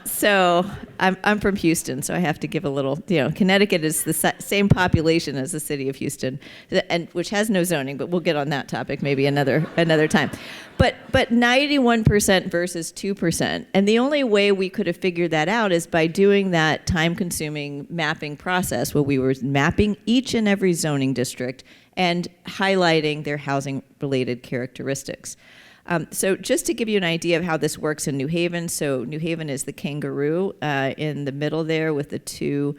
So I'm from Houston, so I have to give a little, Connecticut is the same population as the city of Houston, and which has no zoning, but we'll get on that topic maybe another time. But 91% versus 2%. And the only way we could have figured that out is by doing that time-consuming mapping process where we were mapping each and every zoning district and highlighting their housing-related characteristics. So just to give you an idea of how this works in New Haven, so New Haven is the kangaroo in the middle there with the two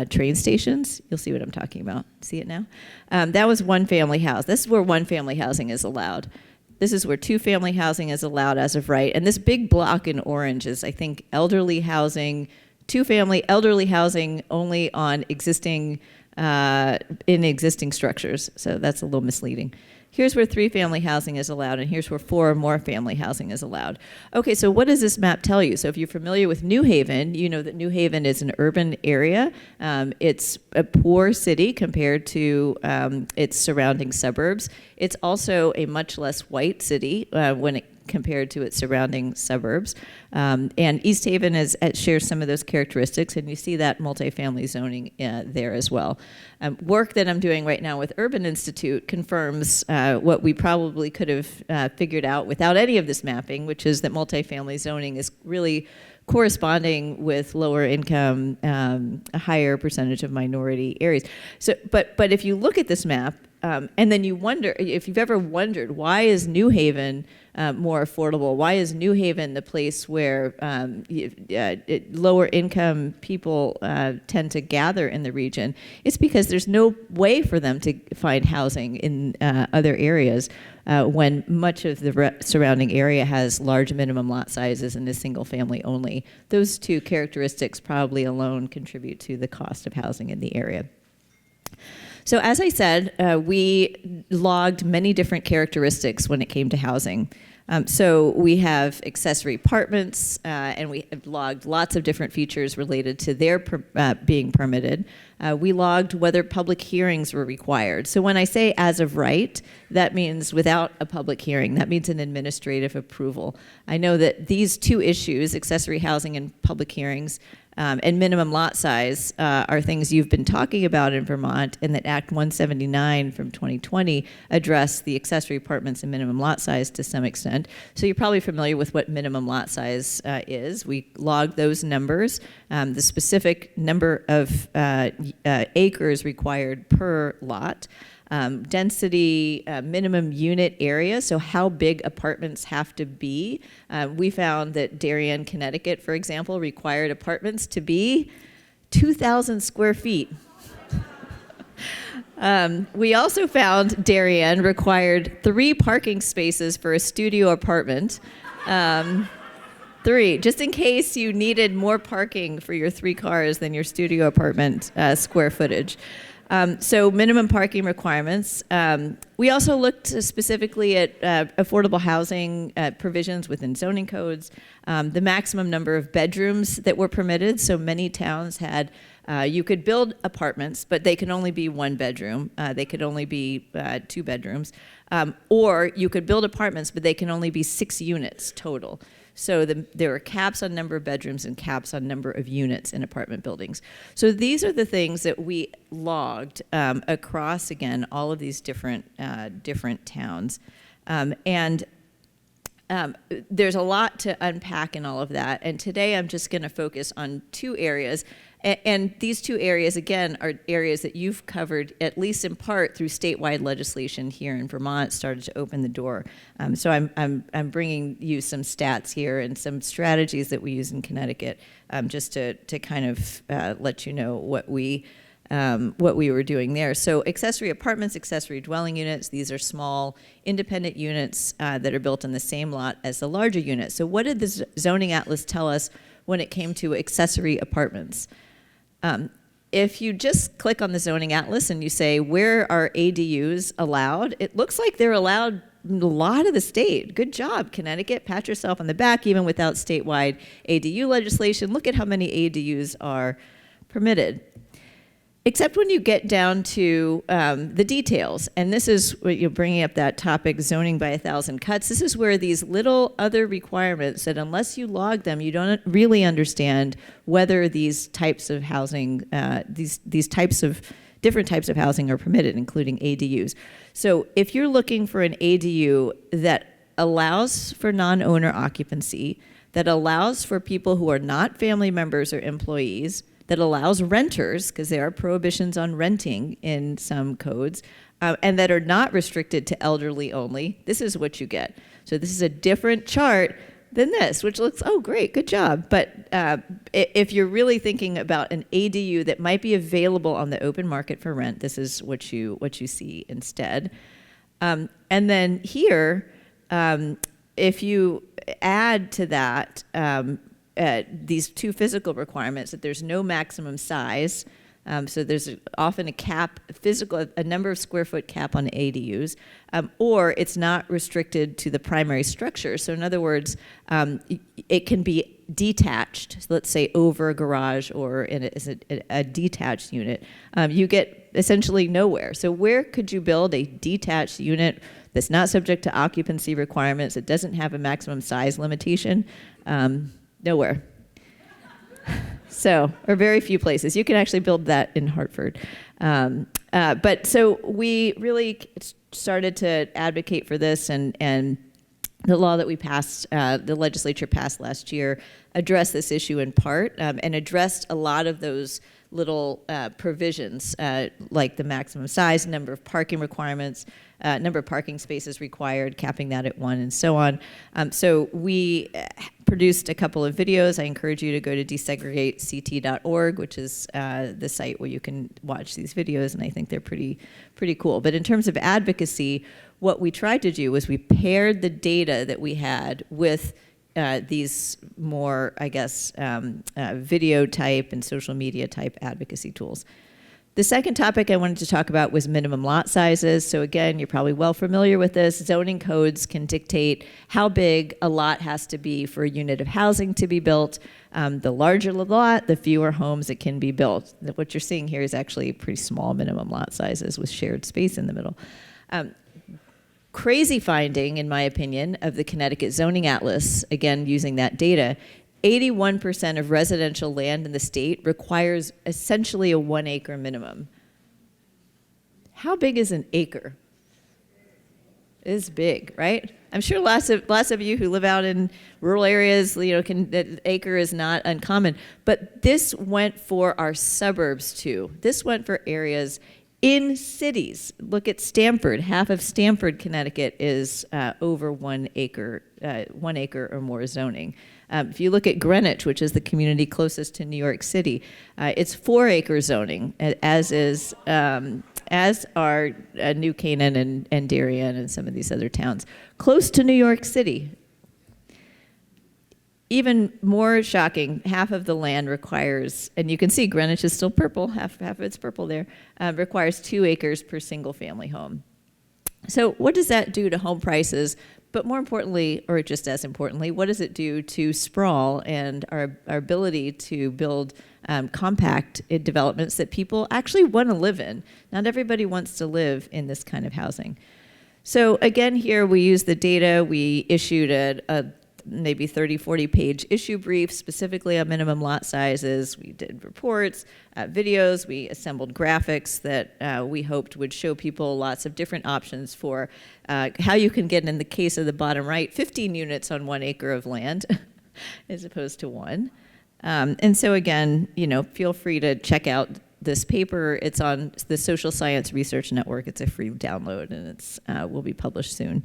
train stations. You'll see what I'm talking about. See it now? That was one-family house. This is where one-family housing is allowed. This is where two-family housing is allowed as of right. And this big block in orange is, I think, elderly housing, two-family elderly housing only on existing structures. So that's a little misleading. Here's where three-family housing is allowed, and here's where four or more family housing is allowed. Okay, so what does this map tell you? So if you're familiar with New Haven, you know that New Haven is an urban area. It's a poor city compared to its surrounding suburbs. It's also a much less white city compared to its surrounding suburbs. And East Haven shares some of those characteristics, and you see that multifamily zoning there as well. Work that I'm doing right now with Urban Institute confirms what we probably could have figured out without any of this mapping, which is that multifamily zoning is really corresponding with lower income, a higher percentage of minority areas. So, but if you look at this map, and then you wonder, if you've ever wondered, why is New Haven more affordable? Why is New Haven the place where lower income people tend to gather in the region? It's because there's no way for them to find housing in other areas when much of the surrounding area has large minimum lot sizes and is single family only. Those two characteristics probably alone contribute to the cost of housing in the area. So as I said, we logged many different characteristics when it came to housing. So we have accessory apartments, and we have logged lots of different features related to their being permitted. We logged whether public hearings were required. So when I say as of right, that means without a public hearing. That means an administrative approval. I know that these two issues, accessory housing and public hearings, and minimum lot size are things you've been talking about in Vermont, and that Act 179 from 2020 addressed the accessory apartments and minimum lot size to some extent. So you're probably familiar with what minimum lot size is. We logged those numbers, the specific number of acres required per lot. Density, minimum unit area, so how big apartments have to be. We found that Darien, Connecticut, for example, required apartments to be 2,000 square feet. We also found Darien required 3 parking spaces for a studio apartment. 3, just in case you needed more parking for your 3 cars than your studio apartment square footage. So minimum parking requirements. We also looked specifically at affordable housing provisions within zoning codes, the maximum number of bedrooms that were permitted. So many towns had, you could build apartments, but they can only be 1 bedroom. They could only be 2 bedrooms. Or you could build apartments, but they can only be 6 units total. So there are caps on number of bedrooms and caps on number of units in apartment buildings. So these are the things that we logged across, again, all of these different towns. There's a lot to unpack in all of that. And today I'm just going to focus on 2 areas. And these 2 areas, again, are areas that you've covered, at least in part, through statewide legislation here in Vermont, started to open the door. So I'm bringing you some stats here and some strategies that we use in Connecticut, just to kind of let you know what we were doing there. So accessory apartments, accessory dwelling units, these are small independent units that are built on the same lot as the larger unit. So what did the zoning atlas tell us when it came to accessory apartments? If you just click on the zoning atlas and you say, where are ADUs allowed? It looks like they're allowed in a lot of the state. Good job, Connecticut. Pat yourself on the back, even without statewide ADU legislation. Look at how many ADUs are permitted. Except when you get down to the details. And this is what you're bringing up that topic, zoning by 1,000 cuts. This is where these little other requirements that unless you log them, you don't really understand whether these types of housing, these types of different types of housing are permitted, including ADUs. So if you're looking for an ADU that allows for non-owner occupancy, that allows for people who are not family members or employees, that allows renters, because there are prohibitions on renting in some codes, and that are not restricted to elderly only, this is what you get. So this is a different chart than this, which looks, oh, great, good job. But if you're really thinking about an ADU that might be available on the open market for rent, this is what you see instead. And then here, if you add to that these two physical requirements, that there's no maximum size, so there's often a cap, a number of square foot cap on ADUs, or it's not restricted to the primary structure. So in other words, it can be detached, so let's say over a garage or as a detached unit. You get essentially nowhere. So where could you build a detached unit that's not subject to occupancy requirements, it doesn't have a maximum size limitation? Nowhere. So, or very few places. You can actually build that in Hartford. But so we really started to advocate for this, and the law that we passed, the legislature passed last year, addressed this issue in part, and addressed a lot of those little provisions, like the maximum size, number of parking requirements, number of parking spaces required, capping that at 1, and so on. So we produced a couple of videos. I encourage you to go to desegregate.ct.org, which is the site where you can watch these videos, and I think they're pretty cool. But in terms of advocacy, what we tried to do was we paired the data that we had with these more, I guess, video type and social media type advocacy tools. The second topic I wanted to talk about was minimum lot sizes. So again, you're probably well familiar with this. Zoning codes can dictate how big a lot has to be for a unit of housing to be built. The larger the lot, the fewer homes that can be built. What you're seeing here is actually pretty small minimum lot sizes with shared space in the middle. Crazy finding, in my opinion, of the Connecticut Zoning Atlas, again, using that data, 81% of residential land in the state requires essentially a 1 acre minimum. How big is an acre? It's big, right? I'm sure lots of you who live out in rural areas, that acre is not uncommon. But this went for our suburbs too. This went for areas in cities. Look at Stamford. Half of Stamford, Connecticut is over 1 acre or more zoning. If you look at Greenwich, which is the community closest to New York City, it's 4 acre zoning, as are New Canaan and Darien and some of these other towns. Close to New York City. Even more shocking, half of the land requires, and you can see Greenwich is still purple, half of it's purple there, requires 2 acres per single family home. So what does that do to home prices? But more importantly, or just as importantly, what does it do to sprawl and our ability to build compact developments that people actually want to live in? Not everybody wants to live in this kind of housing. So again, here we use the data. We issued a maybe 30, 40 page issue brief specifically on minimum lot sizes. We did reports, videos, we assembled graphics that we hoped would show people lots of different options for how you can get, in the case of the bottom right, 15 units on 1 acre of land as opposed to 1. And so again, feel free to check out this paper. It's on the Social Science Research Network. It's a free download, and it's will be published soon.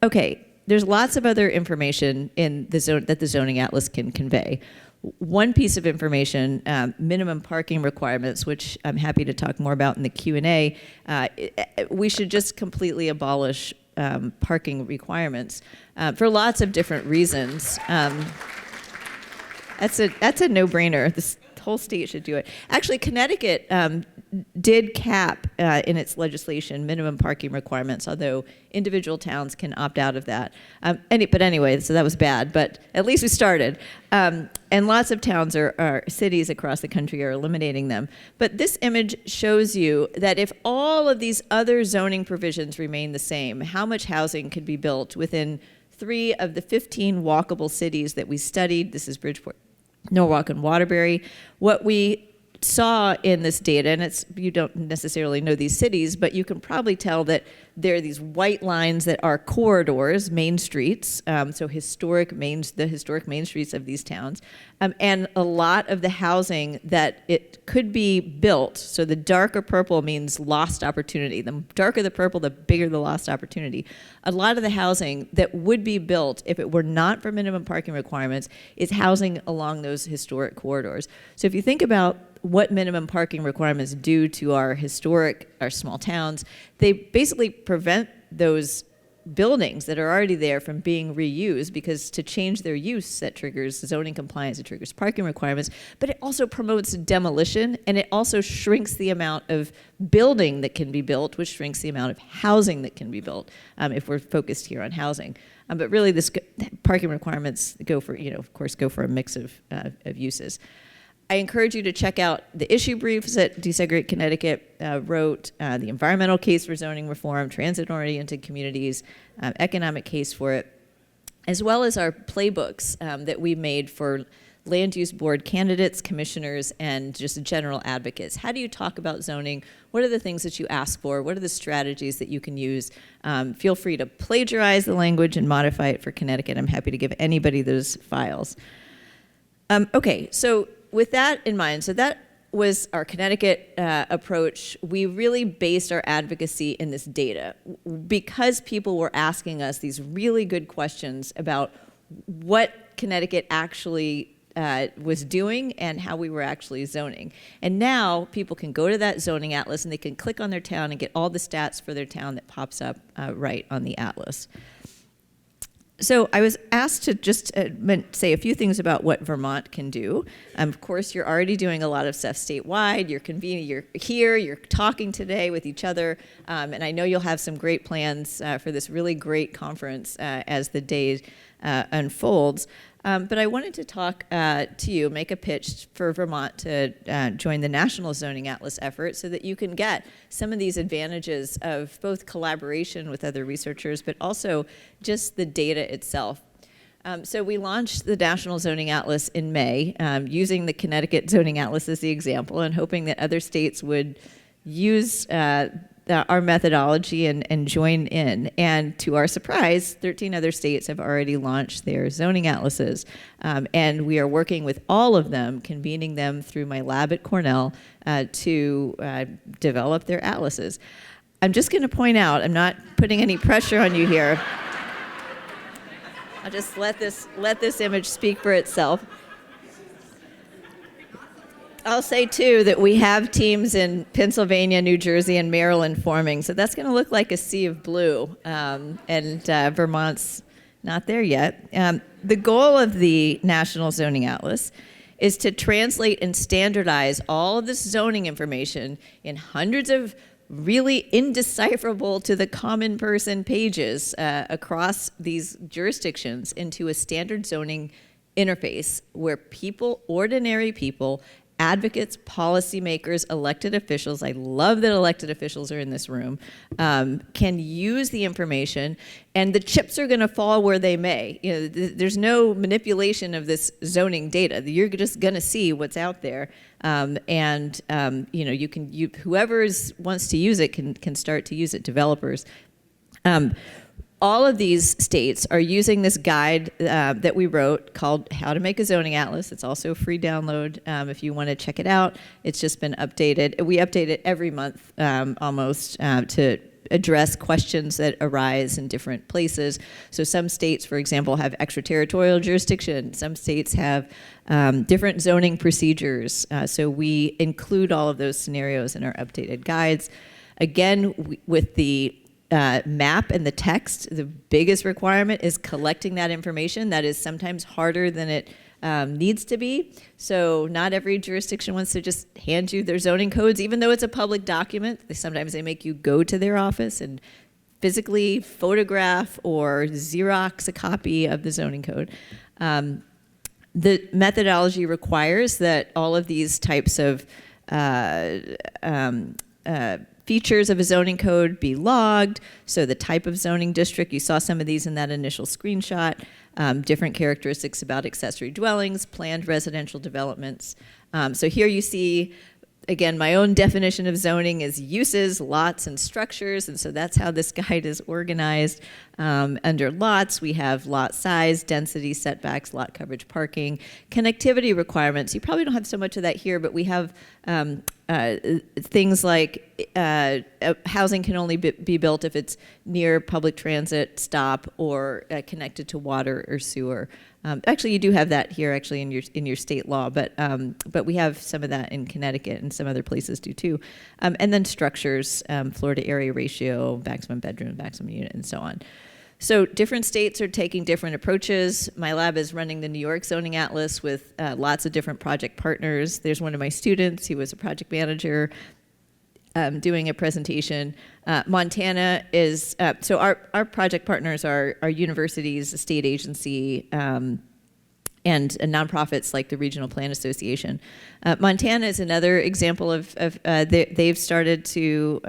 Okay. There's lots of other information in the zone that the Zoning Atlas can convey. One piece of information, minimum parking requirements, which I'm happy to talk more about in the Q&A. We should just completely abolish parking requirements for lots of different reasons. That's a no-brainer. This whole state should do it. Actually, Connecticut did cap in its legislation minimum parking requirements, although individual towns can opt out of that. But anyway, so that was bad, but at least we started. And lots of towns or cities across the country are eliminating them. But this image shows you that if all of these other zoning provisions remain the same, how much housing could be built within 3 of the 15 walkable cities that we studied. This is Bridgeport, Norwalk, and Waterbury. What we saw in this data, and you don't necessarily know these cities, but you can probably tell that there are these white lines that are corridors, main streets, so the historic main streets of these towns, and a lot of the housing that it could be built. So the darker purple means lost opportunity. The darker the purple, the bigger the lost opportunity. A lot of the housing that would be built if it were not for minimum parking requirements is housing along those historic corridors. So if you think about what minimum parking requirements do to our small towns, they basically prevent those buildings that are already there from being reused, because to change their use, that triggers zoning compliance, it triggers parking requirements, but it also promotes demolition, and it also shrinks the amount of building that can be built, which shrinks the amount of housing that can be built, if we're focused here on housing. But really, parking requirements go for a mix of uses. I encourage you to check out the issue briefs that Desegregate Connecticut wrote, the environmental case for zoning reform, transit-oriented communities, economic case for it, as well as our playbooks that we made for land use board candidates, commissioners, and just general advocates. How do you talk about zoning? What are the things that you ask for? What are the strategies that you can use? Feel free to plagiarize the language and modify it for Connecticut. I'm happy to give anybody those files. Okay, so with that in mind, so that was our Connecticut approach. We really based our advocacy in this data because people were asking us these really good questions about what Connecticut actually was doing and how we were actually zoning. And now people can go to that zoning atlas and they can click on their town and get all the stats for their town that pops up right on the atlas. So I was asked to just say a few things about what Vermont can do. Of course, you're already doing a lot of stuff statewide. You're convening, you're here, you're talking today with each other, and I know you'll have some great plans for this really great conference as the day unfolds. But I wanted to talk to you, make a pitch for Vermont to join the National Zoning Atlas effort so that you can get some of these advantages of both collaboration with other researchers, but also just the data itself. So we launched the National Zoning Atlas in May, using the Connecticut Zoning Atlas as the example and hoping that other states would use our methodology and join in. And to our surprise, 13 other states have already launched their zoning atlases. And we are working with all of them, convening them through my lab at Cornell to develop their atlases. I'm just going to point out, I'm not putting any pressure on you here. I'll just let this image speak for itself. I'll say, too, that we have teams in Pennsylvania, New Jersey, and Maryland forming, so that's going to look like a sea of blue, and Vermont's not there yet. The goal of the National Zoning Atlas is to translate and standardize all of this zoning information in hundreds of really indecipherable to the common person pages across these jurisdictions into a standard zoning interface where people, ordinary people, advocates, policymakers, elected officials, I love that elected officials are in this room, can use the information, and the chips are going to fall where they may. You know, there's no manipulation of this zoning data. You're just going to see what's out there, and you know, whoever wants to use it can start to use it. Developers. All of these states are using this guide that we wrote called How to Make a Zoning Atlas. It's also a free download if you want to check it out. It's just been updated. We update it every month almost to address questions that arise in different places. So some states, for example, have extraterritorial jurisdiction. Some states have different zoning procedures. So we include all of those scenarios in our updated guides. Again, with the map and the text, the biggest requirement is collecting that information. That is sometimes harder than it needs to be. So not every jurisdiction wants to just hand you their zoning codes, even though it's a public document. Sometimes they make you go to their office and physically photograph or Xerox a copy of the zoning code. The methodology requires that all of these types of features of a zoning code be logged. So the type of zoning district, you saw some of these in that initial screenshot, different characteristics about accessory dwellings, planned residential developments. So here you see, again, my own definition of zoning is uses, lots, and structures, and so that's how this guide is organized. Under lots, we have lot size, density, setbacks, lot coverage, parking, connectivity requirements. You probably don't have so much of that here, but we have things like housing can only be built if it's near public transit stop or connected to water or sewer. Actually, you do have that here, actually, in your state law, but we have some of that in Connecticut, and some other places do too. And then structures, floor to area ratio, maximum bedroom, maximum unit, and so on. So different states are taking different approaches. My lab is running the New York Zoning Atlas with lots of different project partners. There's one of my students, he was a project manager, doing a presentation. Montana is, so our project partners are universities, a state agency, and nonprofits like the Regional Plan Association. Montana is another example of they've started to,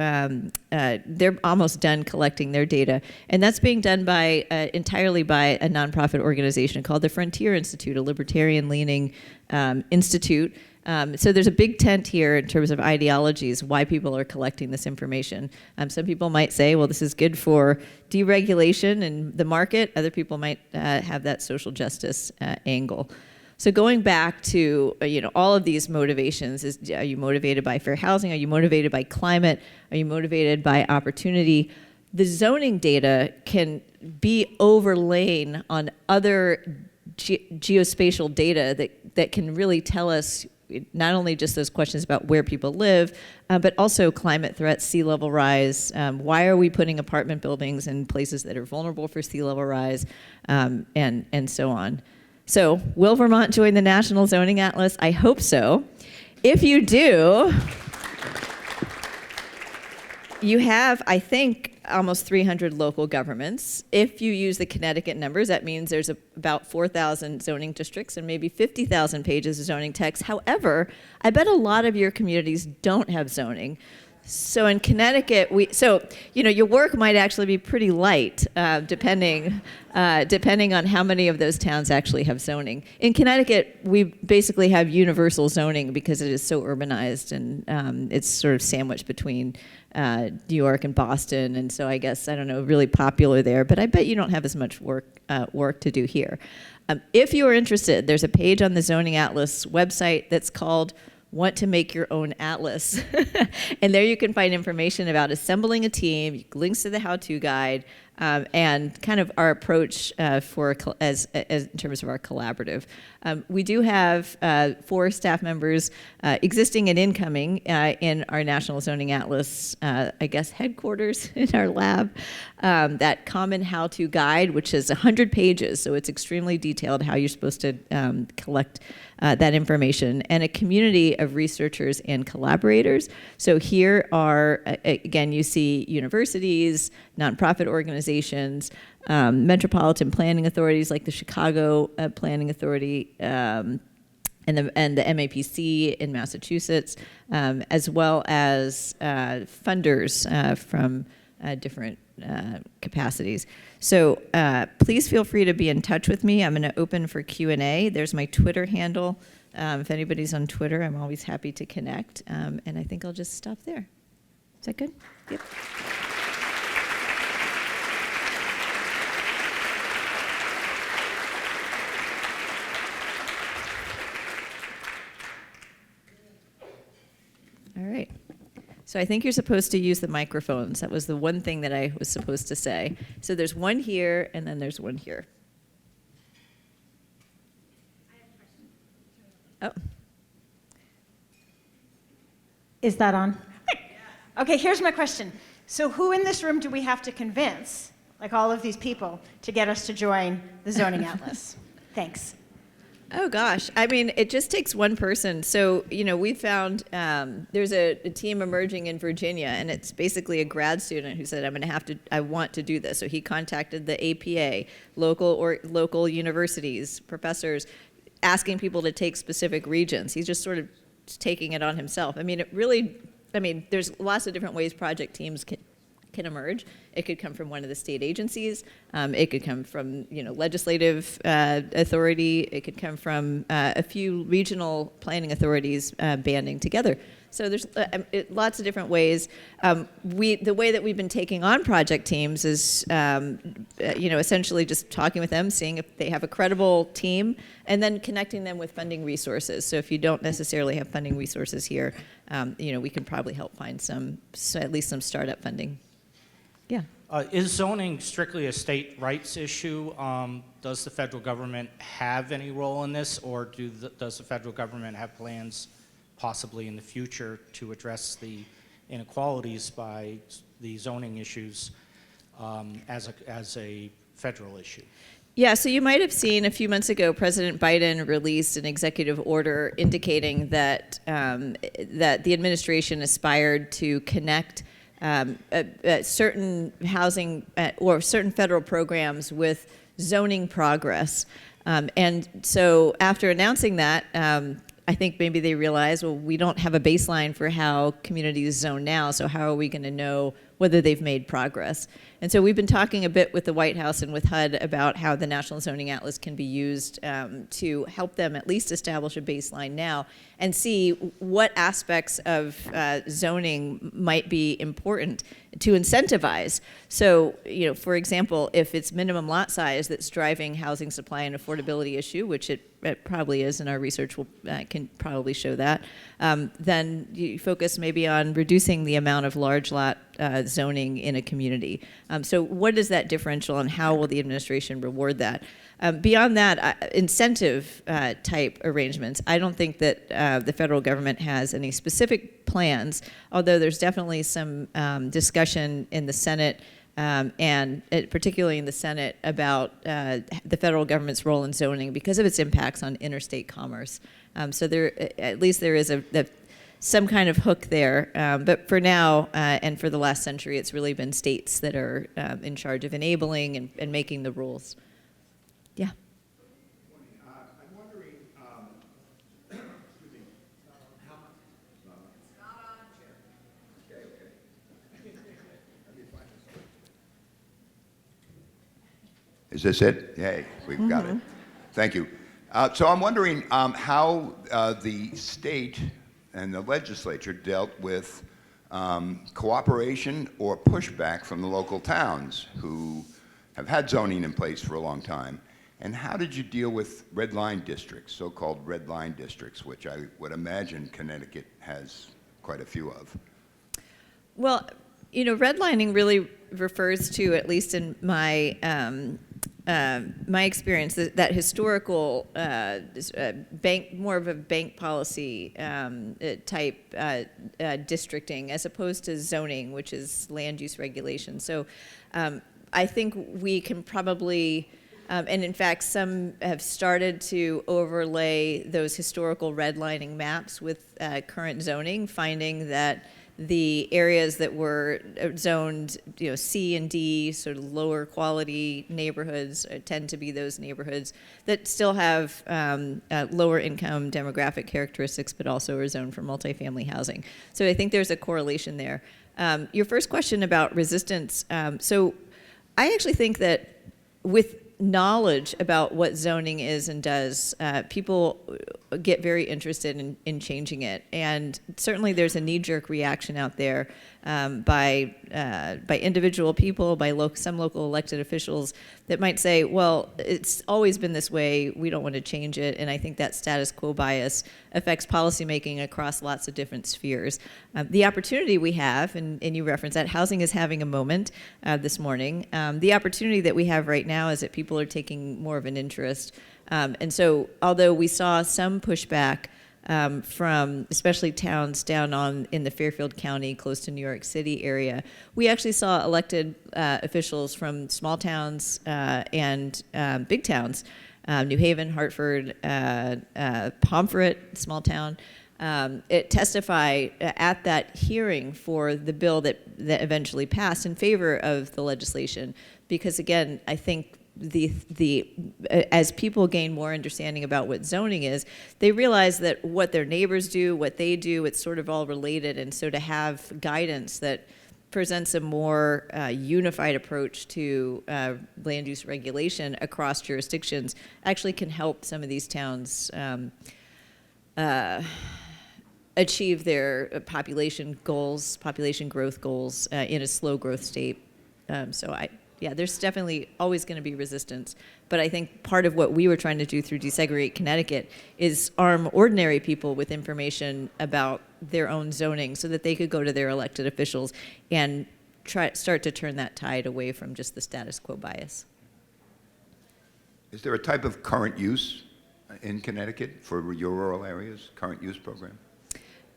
they're almost done collecting their data. And that's being done by entirely by a nonprofit organization called the Frontier Institute, a libertarian-leaning institute. So there's a big tent here in terms of ideologies, why people are collecting this information. Some people might say, well, this is good for deregulation and the market. Other people might have that social justice angle. So going back to all of these motivations, are you motivated by fair housing? Are you motivated by climate? Are you motivated by opportunity? The zoning data can be overlain on other geospatial data that can really tell us not only just those questions about where people live, but also climate threats, sea level rise. Why are we putting apartment buildings in places that are vulnerable for sea level rise, and so on. So will Vermont join the National Zoning Atlas? I hope so. If you do, you have, I think, almost 300 local governments. If you use the Connecticut numbers, that means there's about 4,000 zoning districts and maybe 50,000 pages of zoning text. However, I bet a lot of your communities don't have zoning. So in Connecticut, your work might actually be pretty light, depending on how many of those towns actually have zoning. In Connecticut, we basically have universal zoning because it is so urbanized, and it's sort of sandwiched between New York and Boston, and so I guess, I don't know, really popular there, but I bet you don't have as much work to do here. If you are interested, there's a page on the Zoning Atlas website that's called Want to Make Your Own Atlas. And there you can find information about assembling a team, links to the how-to guide, and kind of our approach as in terms of our collaborative. We do have 4 staff members, existing and incoming, in our National Zoning Atlas, I guess, headquarters in our lab. That common how-to guide, which is 100 pages, so it's extremely detailed how you're supposed to collect that information, and a community of researchers and collaborators. So here are, again, you see universities, nonprofit organizations, metropolitan planning authorities like the Chicago Planning Authority, and the MAPC in Massachusetts, as well as funders from different capacities. So please feel free to be in touch with me. I'm going to open for Q&A. There's my Twitter handle. If anybody's on Twitter, I'm always happy to connect. And I think I'll just stop there. Is that good? Yep. All right. So I think you're supposed to use the microphones. That was the one thing that I was supposed to say. So there's one here, and then there's one here. Oh. Is that on? Okay, here's my question. So who in this room do we have to convince, like all of these people, to get us to join the Zoning Atlas? Thanks. Oh gosh, I mean, it just takes one person. So, we found there's a team emerging in Virginia, and it's basically a grad student who said, I want to do this. So he contacted the APA, local universities, professors, asking people to take specific regions. He's just sort of taking it on himself. I mean, there's lots of different ways project teams can emerge. It could come from one of the state agencies. It could come from legislative authority. It could come from a few regional planning authorities banding together. So there's lots of different ways. The way that we've been taking on project teams is, essentially just talking with them, seeing if they have a credible team, and then connecting them with funding resources. So if you don't necessarily have funding resources here, we can probably help find at least some startup funding. Yeah. Is zoning strictly a state rights issue? Does the federal government have any role in this, or does the federal government have plans possibly in the future to address the inequalities by the zoning issues as a federal issue? Yeah, so you might have seen a few months ago, President Biden released an executive order indicating that the administration aspired to connect certain housing or certain federal programs with zoning progress. And so after announcing that, I think maybe they realized, well, we don't have a baseline for how communities zone now, so how are we going to know whether they've made progress? And so we've been talking a bit with the White House and with HUD about how the National Zoning Atlas can be used to help them at least establish a baseline now and see what aspects of zoning might be important to incentivize. So, for example, if it's minimum lot size that's driving housing supply and affordability issue, which it probably is, and our research can probably show that, then you focus maybe on reducing the amount of large lot zoning in a community. So what is that differential, and how will the administration reward that? Beyond that, incentive type arrangements, I don't think that the federal government has any specific plans, although there's definitely some discussion in the Senate and particularly in the Senate about the federal government's role in zoning because of its impacts on interstate commerce. So at least there is some kind of hook there. But for now, and for the last century, it's really been states that are in charge of enabling and making the rules. Yeah. I'm wondering, excuse me, how much? It's not on, Chair. Okay. Let me find this. Is this it? Yay, we've got it. Thank you. So I'm wondering how the state and the legislature dealt with cooperation or pushback from the local towns who have had zoning in place for a long time. And how did you deal with red line districts, so-called red line districts, which I would imagine Connecticut has quite a few of? Well, redlining really refers to, at least in my my experience, that historical more of a bank policy type districting, as opposed to zoning, which is land use regulation. So I think we can probably, and in fact, some have started to overlay those historical redlining maps with current zoning, finding that the areas that were zoned, C and D, sort of lower quality neighborhoods, tend to be those neighborhoods that still have lower income demographic characteristics, but also are zoned for multifamily housing. So I think there's a correlation there. Your first question about resistance. So I actually think that with knowledge about what zoning is and does, people get very interested in changing it. And certainly there's a knee-jerk reaction out there by individual people, by some local elected officials that might say, well, it's always been this way, we don't want to change it. And I think that status quo bias affects policymaking across lots of different spheres. The opportunity we have, and you referenced that, housing is having a moment this morning. The opportunity that we have right now is that people are taking more of an interest. And so although we saw some pushback from especially towns down in the Fairfield County, close to New York City area, we actually saw elected officials from small towns and big towns New Haven, Hartford, Pomfret, small town, testify at that hearing for the bill that eventually passed in favor of the legislation. Because again, I think as people gain more understanding about what zoning is, they realize that what their neighbors do, what they do, it's sort of all related. And so to have guidance that presents a more unified approach to land use regulation across jurisdictions actually can help some of these towns achieve their population growth goals in a slow growth state. Yeah, there's definitely always going to be resistance. But I think part of what we were trying to do through Desegregate Connecticut is arm ordinary people with information about their own zoning so that they could go to their elected officials and start to turn that tide away from just the status quo bias. Is there a type of current use in Connecticut for your rural areas, current use program?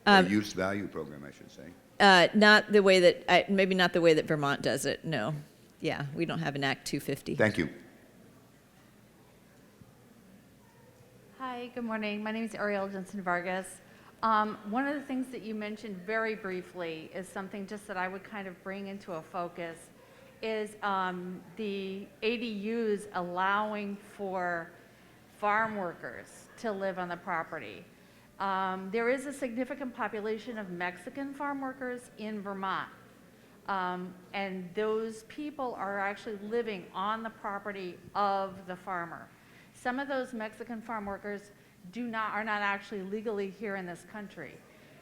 Or use value program, I should say. Not the way that, maybe not the way that Vermont does it, no. Yeah, we don't have an Act 250. Thank you. Hi, good morning. My name is Ariel Jensen Vargas. One of the things that you mentioned very briefly is something just that I would kind of bring into a focus is the ADUs allowing for farm workers to live on the property. There is a significant population of Mexican farm workers in Vermont. And those people are actually living on the property of the farmer. Some of those Mexican farm workers are not actually legally here in this country.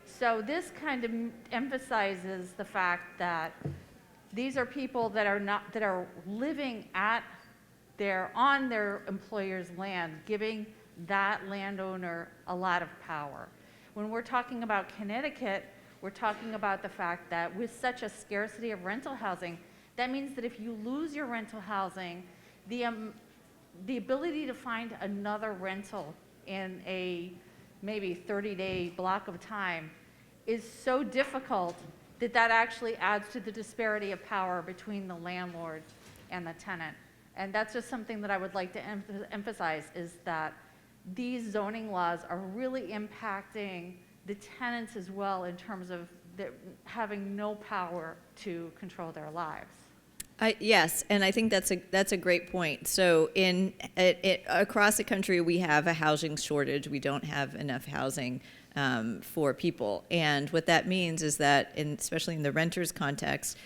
So this kind of emphasizes the fact that these are people that are living on their employer's land, giving that landowner a lot of power. When we're talking about Connecticut, we're talking about the fact that with such a scarcity of rental housing, that means that if you lose your rental housing, the ability to find another rental in a maybe 30-day block of time is so difficult that actually adds to the disparity of power between the landlord and the tenant. And that's just something that I would like to emphasize is that these zoning laws are really impacting the tenants as well in terms of having no power to control their lives. Yes, and I think that's a great point. So across the country, we have a housing shortage. We don't have enough housing for people. And what that means is that, especially in the renters context,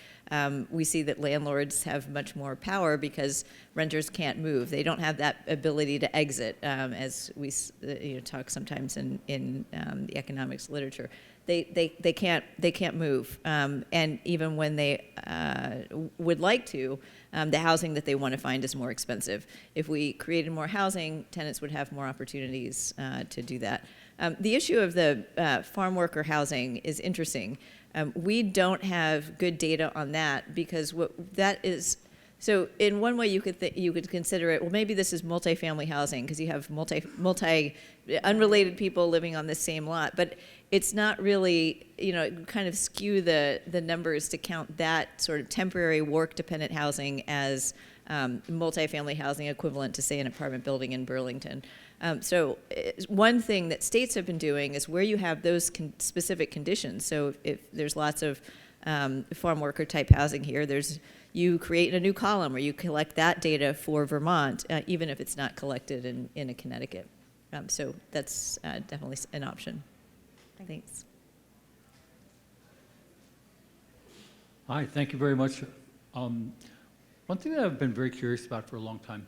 we see that landlords have much more power because renters can't move. They don't have that ability to exit, as we talk sometimes in the economics literature. They can't move, and even when they would like to, the housing that they want to find is more expensive. If we created more housing, tenants would have more opportunities to do that. The issue of the farm worker housing is interesting. We don't have good data on that because what that is. So in one way, you could consider it. Well, maybe this is multifamily housing because you have multi unrelated people living on the same lot, but it's not really. It kind of skew the numbers to count that sort of temporary work-dependent housing as multifamily housing equivalent to, say, an apartment building in Burlington. So one thing that states have been doing is where you have those specific conditions. So if there's lots of farm worker type housing here, you create a new column where you collect that data for Vermont, even if it's not collected in Connecticut. So that's definitely an option. Thanks. Hi, thank you very much. One thing that I've been very curious about for a long time,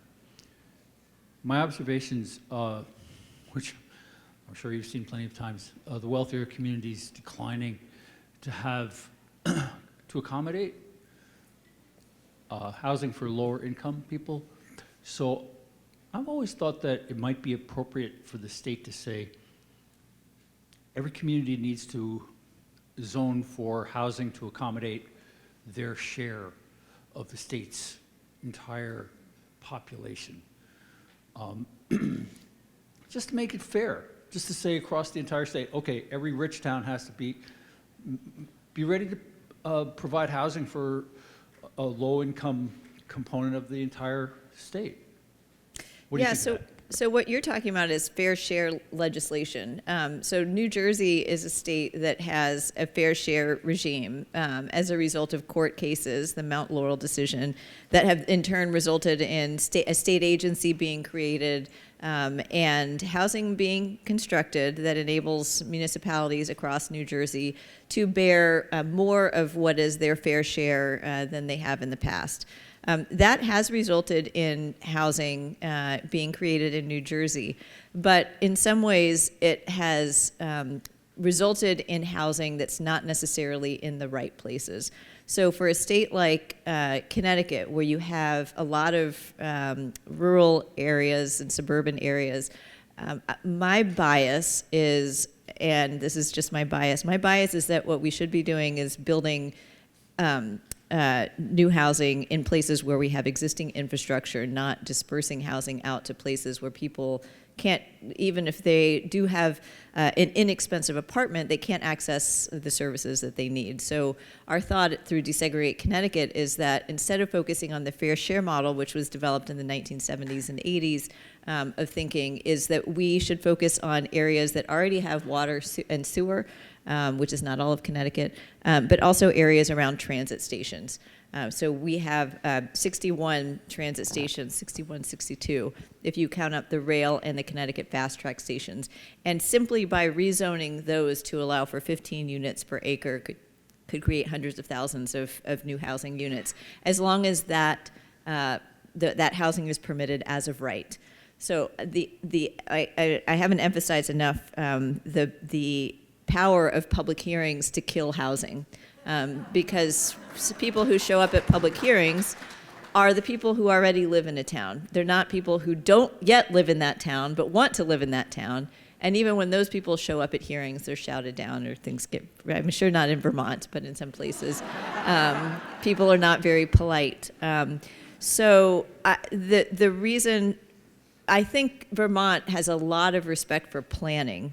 my observations, which I'm sure you've seen plenty of times, the wealthier communities declining to have, to accommodate housing for lower income people. So I've always thought that it might be appropriate for the state to say, every community needs to zone for housing to accommodate their share of the state's entire population. Just to make it fair, just to say across the entire state, okay, every rich town has to be ready to provide housing for a low-income component of the entire state. What do you think of So what you're talking about is fair share legislation. So New Jersey is a state that has a fair share regime as a result of court cases, the Mount Laurel decision, that have in turn resulted in a state agency being created and housing being constructed that enables municipalities across New Jersey to bear more of what is their fair share than they have in the past. That has resulted in housing being created in New Jersey, but in some ways it has resulted in housing that's not necessarily in the right places. So for a state like Connecticut, where you have a lot of rural areas and suburban areas, my bias is, and this is just my bias is that what we should be doing is building new housing in places where we have existing infrastructure, not dispersing housing out to places where people can't, even if they do have an inexpensive apartment, they can't access the services that they need. So our thought through Desegregate Connecticut is that instead of focusing on the fair share model, which was developed in the 1970s and 80s of thinking, is that we should focus on areas that already have water and sewer, which is not all of Connecticut, but also areas around transit stations. So we have 61 transit stations, 61, 62, if you count up the rail and the Connecticut fast track stations. And simply by rezoning those to allow for 15 units per acre could create hundreds of thousands of new housing units, as long as that housing is permitted as of right. So I haven't emphasized enough the power of public hearings to kill housing. Because people who show up at public hearings are the people who already live in a town. They're not people who don't yet live in that town, but want to live in that town. And even when those people show up at hearings, they're shouted down or things get, I'm sure not in Vermont, but in some places, people are not very polite. So the reason, I think Vermont has a lot of respect for planning,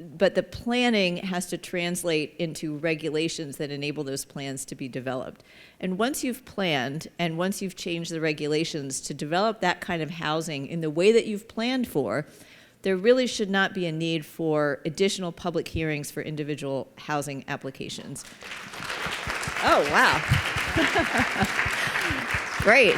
but the planning has to translate into regulations that enable those plans to be developed. And once you've planned, and once you've changed the regulations to develop that kind of housing in the way that you've planned for, there really should not be a need for additional public hearings for individual housing applications. Oh, wow. Great.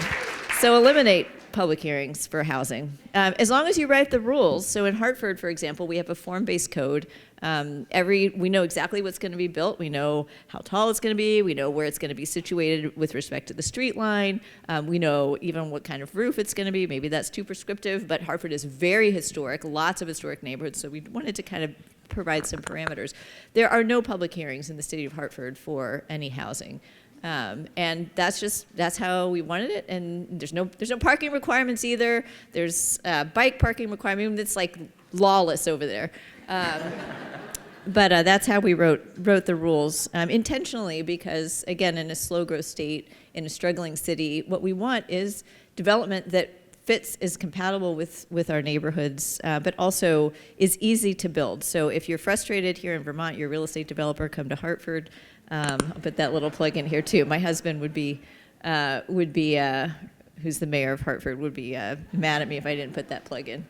So eliminate public hearings for housing, as long as you write the rules. So in Hartford, for example, we have a form-based code. We know exactly what's going to be built. We know how tall it's going to be. We know where it's going to be situated with respect to the street line. We know even what kind of roof it's going to be. Maybe that's too prescriptive, but Hartford is very historic, lots of historic neighborhoods, so we wanted to kind of provide some parameters. There are no public hearings in the city of Hartford for any housing. And that's how we wanted it. And there's no parking requirements either. There's bike parking requirement. It's like lawless over there. But that's how we wrote the rules intentionally, because again, in a slow growth state, in a struggling city, what we want is development that is compatible with our neighborhoods, but also is easy to build. So if you're frustrated here in Vermont, you're a real estate developer, come to Hartford. I'll put that little plug in here too. My husband would be who's the mayor of Hartford, would be mad at me if I didn't put that plug in.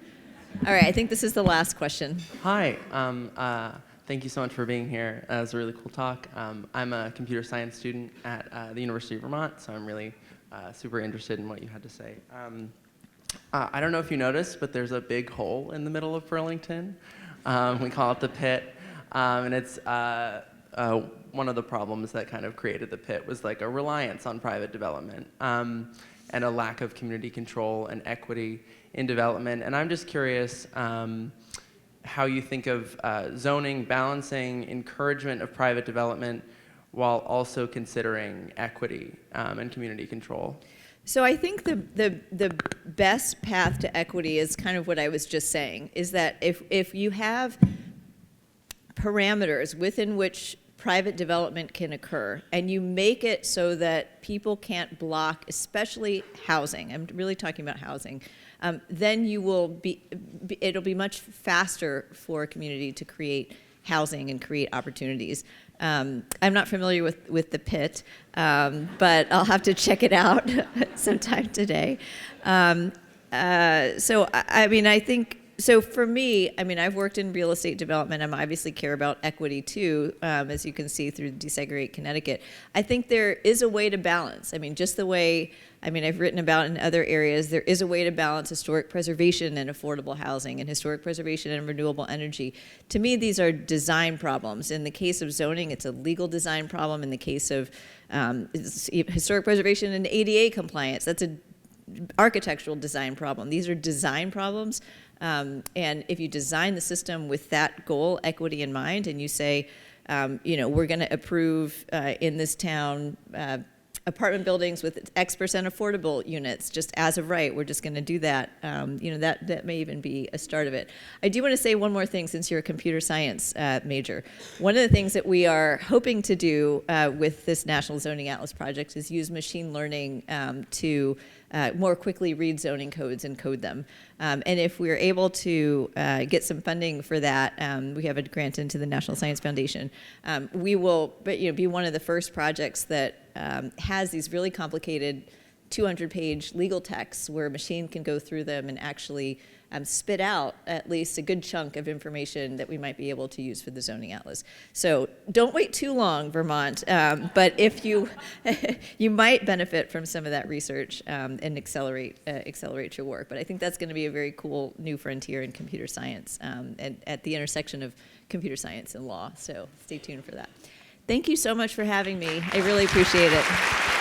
All right, I think this is the last question. Hi, thank you so much for being here. It was a really cool talk. I'm a computer science student at the University of Vermont, so I'm really super interested in what you had to say. I don't know if you noticed, but there's a big hole in the middle of Burlington. We call it the pit, and it's one of the problems that kind of created the pit was like a reliance on private development and a lack of community control and equity in development. And I'm just curious how you think of zoning, balancing encouragement of private development while also considering equity and community control. So I think the best path to equity is kind of what I was just saying, is that if you have parameters within which private development can occur, and you make it so that people can't block, especially housing, I'm really talking about housing, then you will it'll be much faster for a community to create housing and create opportunities. I'm not familiar with the pit, but I'll have to check it out sometime today. I mean, I think, so for me, I mean, I've worked in real estate development. I obviously care about equity too, as you can see through Desegregate Connecticut. I think there is a way to balance. I mean, just the way, I mean, I've written about in other areas, there is a way to balance historic preservation and affordable housing and historic preservation and renewable energy. To me, these are design problems. In the case of zoning, it's a legal design problem. In the case of historic preservation and ADA compliance, that's an architectural design problem. These are design problems. And if you design the system with that goal, equity in mind, and you say, you know, we're going to approve in this town apartment buildings with X% affordable units, just as of right, we're just going to do that. You know, that may even be a start of it. I do want to say one more thing, since you're a computer science major. One of the things that we are hoping to do with this National Zoning Atlas project is use machine learning to more quickly read zoning codes and code them. And if we're able to get some funding for that, we have a grant into the National Science Foundation, we will be one of the first projects that has these really complicated 200-page legal texts where a machine can go through them and actually spit out at least a good chunk of information that we might be able to use for the zoning atlas. So don't wait too long, Vermont, but if you you might benefit from some of that research and accelerate your work. But I think that's going to be a very cool new frontier in computer science at the intersection of computer science and law. So stay tuned for that. Thank you so much for having me. I really appreciate it.